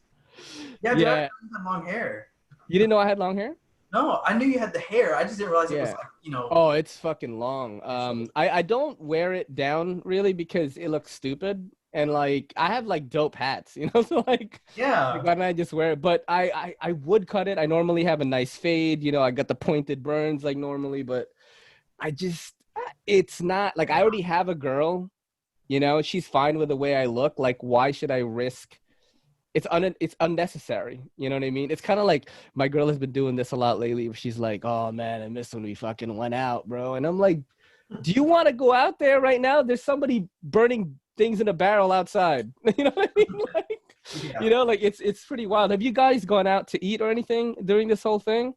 Yeah, dude, I had long hair. You didn't know I had long hair? No, I knew you had the hair. I just didn't realize it was like, you know. Oh, it's fucking long. I don't wear it down really because it looks stupid. And like I have like dope hats, you know, so like why don't I just wear it? But I would cut it. I normally have a nice fade, you know. I got the pointed burns like normally, but I just it's not like I already have a girl, you know, she's fine with the way I look. Like, why should I risk? It's unnecessary. You know what I mean? It's kind of like my girl has been doing this a lot lately. Where she's like, "Oh man, I miss when we fucking went out, bro." And I'm like, "Do you want to go out there right now? There's somebody burning things in a barrel outside." You know what I mean? Like, you know, like it's pretty wild. Have you guys gone out to eat or anything during this whole thing?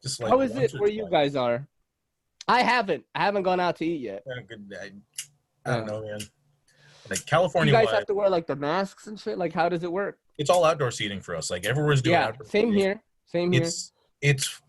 Just like how is it where you guys are? I haven't gone out to eat yet. I don't know, man. Like California, you guys have to wear like the masks and shit. Like, how does it work? It's all outdoor seating for us. Like everywhere's doing outdoor same seating. here. It's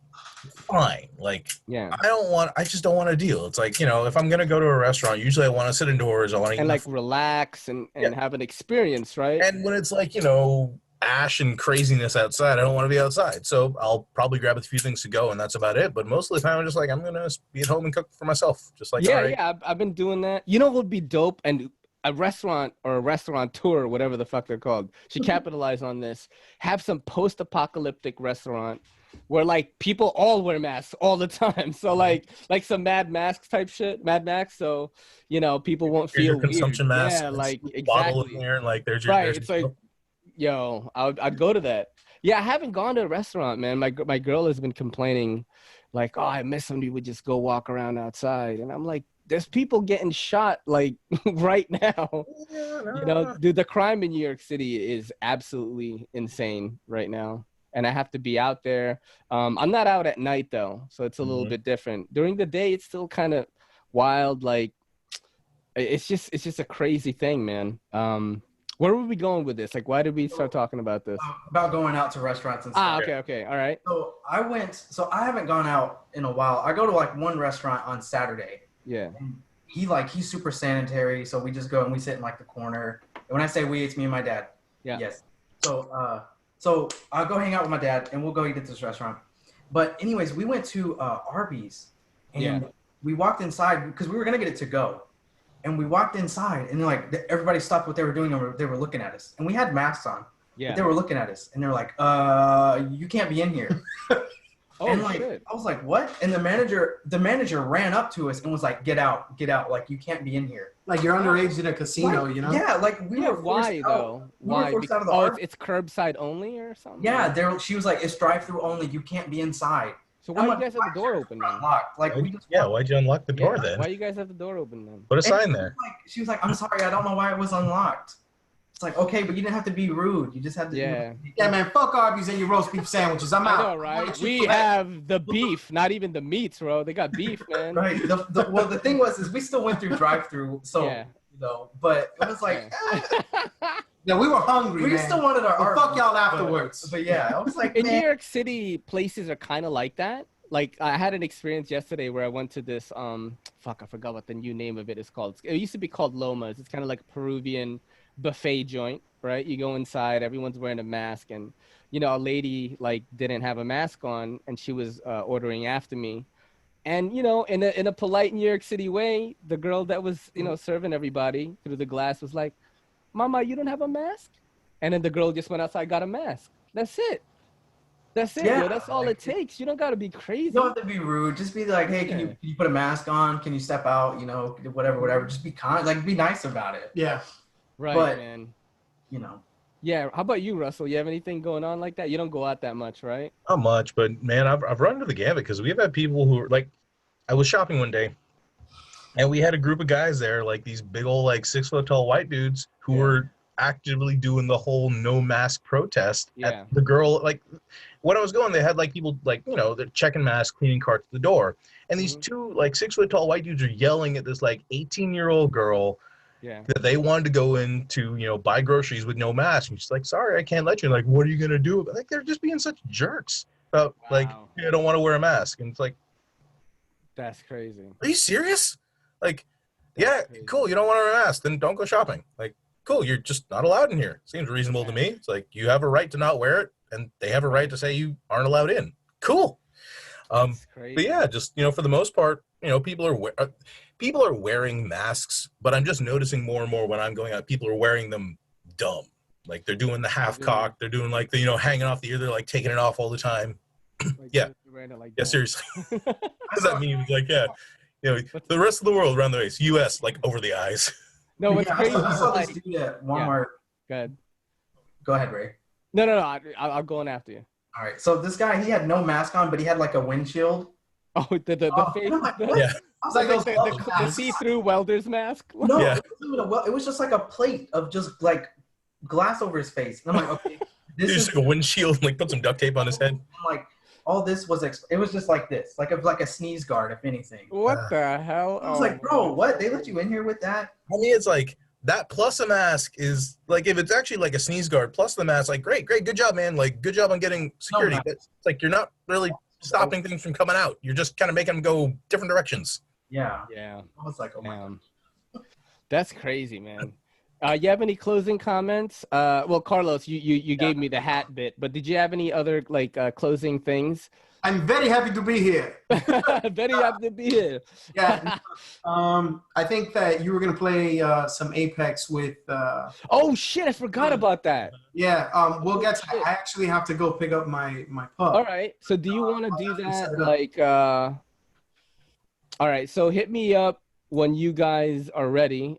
fine. Like, yeah, I just don't want to deal. It's like, you know, if I'm gonna go to a restaurant, usually I want to sit indoors. I want to and like relax and have an experience, right? And when it's like, you know, ash and craziness outside, I don't want to be outside. So I'll probably grab a few things to go, and that's about it. But most of the time, I'm just like, I'm gonna be at home and cook for myself. Just like, I've been doing that. You know what would be dope? And a restaurant or a restaurateur, whatever the fuck they're called, should capitalize on this. Have some post-apocalyptic restaurant where like people all wear masks all the time. So like some Mad Max type shit, Mad Max. So, you know, people won't feel your consumption weird. mask. Yeah, like Bottle exactly. in there, and like there's your right. It's like, yo, I'd go to that. Yeah, I haven't gone to a restaurant, man. My girl has been complaining, like, oh, I miss when we would just go walk around outside, and I'm like, there's people getting shot like right now. You know, dude, the crime in New York City is absolutely insane right now. And I have to be out there. I'm not out at night though, so it's a little bit different. During the day, it's still kind of wild. Like it's just a crazy thing, man. Where were we going with this? Like, why did we start talking about this? About going out to restaurants and stuff. Okay, all right. So I haven't gone out in a while. I go to like one restaurant on Saturday. Yeah. And he's super sanitary, so we just go and we sit in like the corner. And when I say we, it's me and my dad. Yeah. Yes. So I'll go hang out with my dad and we'll go eat at this restaurant. But anyways, we went to Arby's and we walked inside because we were gonna get it to go. And we walked inside and like everybody stopped what they were doing and they were looking at us. And we had masks on. Yeah. But they were looking at us and they were like, you can't be in here. Oh, and like shit. I was like, what? And the manager ran up to us and was like, get out, like you can't be in here. Like you're underage in a casino, like, you know? Yeah, like we were forced why out. though? Why? We were forced out of the it's curbside only or something? Yeah, she was like, it's drive-through only. You can't be inside. So why do you guys have the door open then? Locked. Like why'd you unlock the door then? Why you guys have the door open then? Put a sign there. She was like, I'm sorry, I don't know why it was unlocked. It's like, okay, but you didn't have to be rude. You just had to. Yeah, man, fuck Arby's and your roast beef sandwiches. I'm out. I know, right? We have the beef, not even the meats, bro. They got beef, man. Right. Well, the thing was, we still went through drive-through, so you know, but it was like. Yeah, we were hungry. We still wanted our art. Fuck y'all afterwards. But yeah, I was like, in New York City, places are kind of like that. Like I had an experience yesterday where I went to this I forgot what the new name of it is called. It used to be called Loma's. It's kind of like a Peruvian buffet joint, right? You go inside, everyone's wearing a mask, and you know, a lady like didn't have a mask on and she was ordering after me. And you know, in a polite New York City way, the girl that was, you know, serving everybody through the glass was like, "Mama, you don't have a mask?" And then the girl just went outside, got a mask. That's it. That's it, yo. That's all it takes. You don't got to be crazy. You don't have to be rude. Just be like, hey, can you put a mask on? Can you step out? You know, whatever. Just be kind. Like, be nice about it. Yeah. Right, but, man. You know. Yeah. How about you, Russell? You have anything going on like that? You don't go out that much, right? Not much, but man, I've run to the gamut because we've had people who are like, I was shopping one day, and we had a group of guys there, like these big old like 6 foot tall white dudes who were actively doing the whole no mask protest at the girl. Like when I was going, they had like people like, you know, they're checking masks, cleaning carts at the door, and these two like 6 foot tall white dudes are yelling at this like 18-year-old girl that they wanted to go in to, you know, buy groceries with no mask, and she's like, sorry, I can't let you. And like, what are you gonna do? But like, they're just being such jerks about like, I don't want to wear a mask. And it's like, that's crazy. Are you serious? Like, cool, you don't want to wear a mask, then don't go shopping. Like, cool, you're just not allowed in here. Seems reasonable to me. It's like, you have a right to not wear it, and they have a right to say you aren't allowed in. Cool. But yeah, just, you know, for the most part, you know, people are wearing masks, but I'm just noticing more and more when I'm going out, people are wearing them dumb. Like, they're doing the half cock, they're doing like the, you know, hanging off the ear, they're like taking it off all the time. Like, yeah. Like Seriously. What does that mean? Like, the rest of the world around the race. U.S. like over the eyes. No, what's Yeah, crazy I is saw like, this dude at Walmart. go ahead. Go ahead, Ray. No, I'll go on after you. All right. So this guy, he had no mask on, but he had like a windshield. Oh, the face. And I'm like, what? Yeah. I was Like like, those The see-through welder's mask. no, Yeah. it wasn't even it was just like a plate of just like glass over his face. And I'm like, okay, this He is. just like a windshield, like put some duct tape on his head. I'm like, all this was. It was just like this, like a sneeze guard, if anything. What the hell? I was like, bro, what? They let you in here with that? I mean, it's like that plus a mask is like if it's actually like a sneeze guard plus the mask, like great, good job, man. Like good job on getting security. But it's like you're not really stopping things from coming out. You're just kind of making them go different directions. Yeah. Yeah. I was like, oh my god. That's crazy, man. You have any closing comments? Well, Carlos, you gave me the hat bit, but did you have any other like closing things? I'm very happy to be here. Very happy to be here. Yeah. I think that you were gonna play some Apex with. Oh shit! I forgot about that. Yeah. We'll get to. I actually have to go pick up my pup. All right. So do you want to do that? Like, all right. So hit me up when you guys are ready.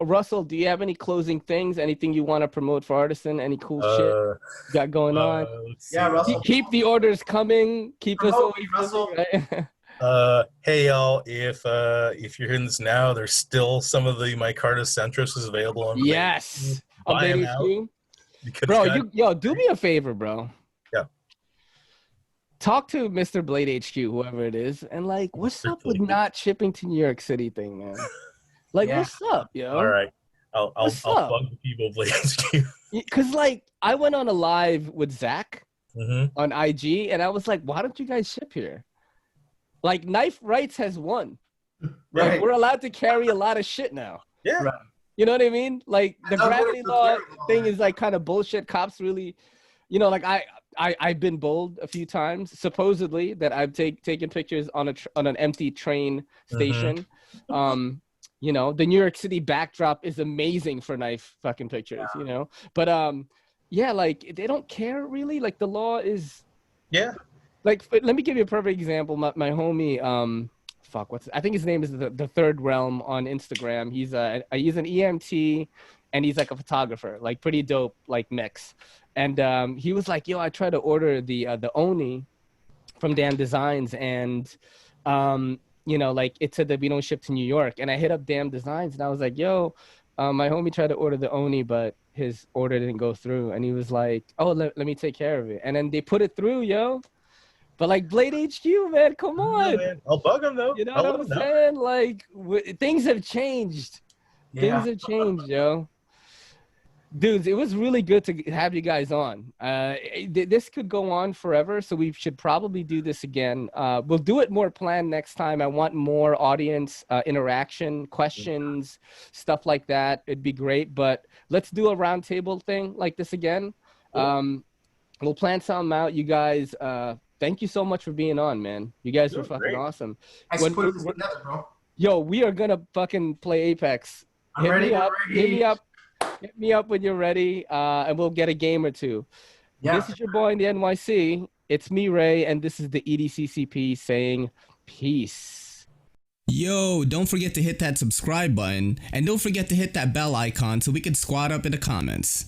Russell, do you have any closing things? Anything you want to promote for Artisan? Any cool shit you got going on? Yeah, Russell. Keep the orders coming. Keep us always Russell. busy, right? Hey y'all, if you're hearing this now, there's still some of the micarta centrists available on Yes. Buy 'em out. Because Bro, do me a favor, bro. Yeah. Talk to Mr. Blade HQ, whoever it is, and like, what's up with not shipping to New York City thing, man? Like, what's up, yo? All right, I'll bug the people of Blade. Because like, I went on a live with Zach on IG, and I was like, why don't you guys ship here? Like, Knife Rights has won. Right. Like, we're allowed to carry a lot of shit now. Yeah. Right. You know what I mean? Like, the thought gravity it was law terrible, thing man. is like kind of bullshit. Cops really, you know, like I've been bold a few times, supposedly, that I've taken pictures on an empty train station. You know, the New York City backdrop is amazing for knife fucking pictures, you know? But yeah, like they don't care really. Like the law is like, let me give you a perfect example. My homie, I think his name is the Third Realm on Instagram. He's an EMT and he's like a photographer, like pretty dope, like mix. And he was like, yo, I tried to order the Oni from Dan Designs, and you know, like it said that we don't ship to New York. And I hit up Damn Designs and I was like, yo, my homie tried to order the Oni, but his order didn't go through. And he was like, oh, let me take care of it. And then they put it through, yo. But like Blade HQ, man, come on. No, man. I'll bug them though. You know what I'm saying? Like things have changed. Things have changed, yo. Dudes, it was really good to have you guys on. This could go on forever, so we should probably do this again. We'll do it more planned next time. I want more audience interaction, questions, stuff like that. It'd be great, but let's do a roundtable thing like this again. We'll plan something out. You guys, thank you so much for being on, man. You guys were fucking awesome. I put this together, bro. Yo, we are going to fucking play Apex. I'm ready. Hit me up. Hit me up when you're ready, and we'll get a game or two. Yeah. This is your boy in the NYC. It's me, Ray, and this is the EDCCP saying peace. Yo, don't forget to hit that subscribe button, and don't forget to hit that bell icon so we can squad up in the comments.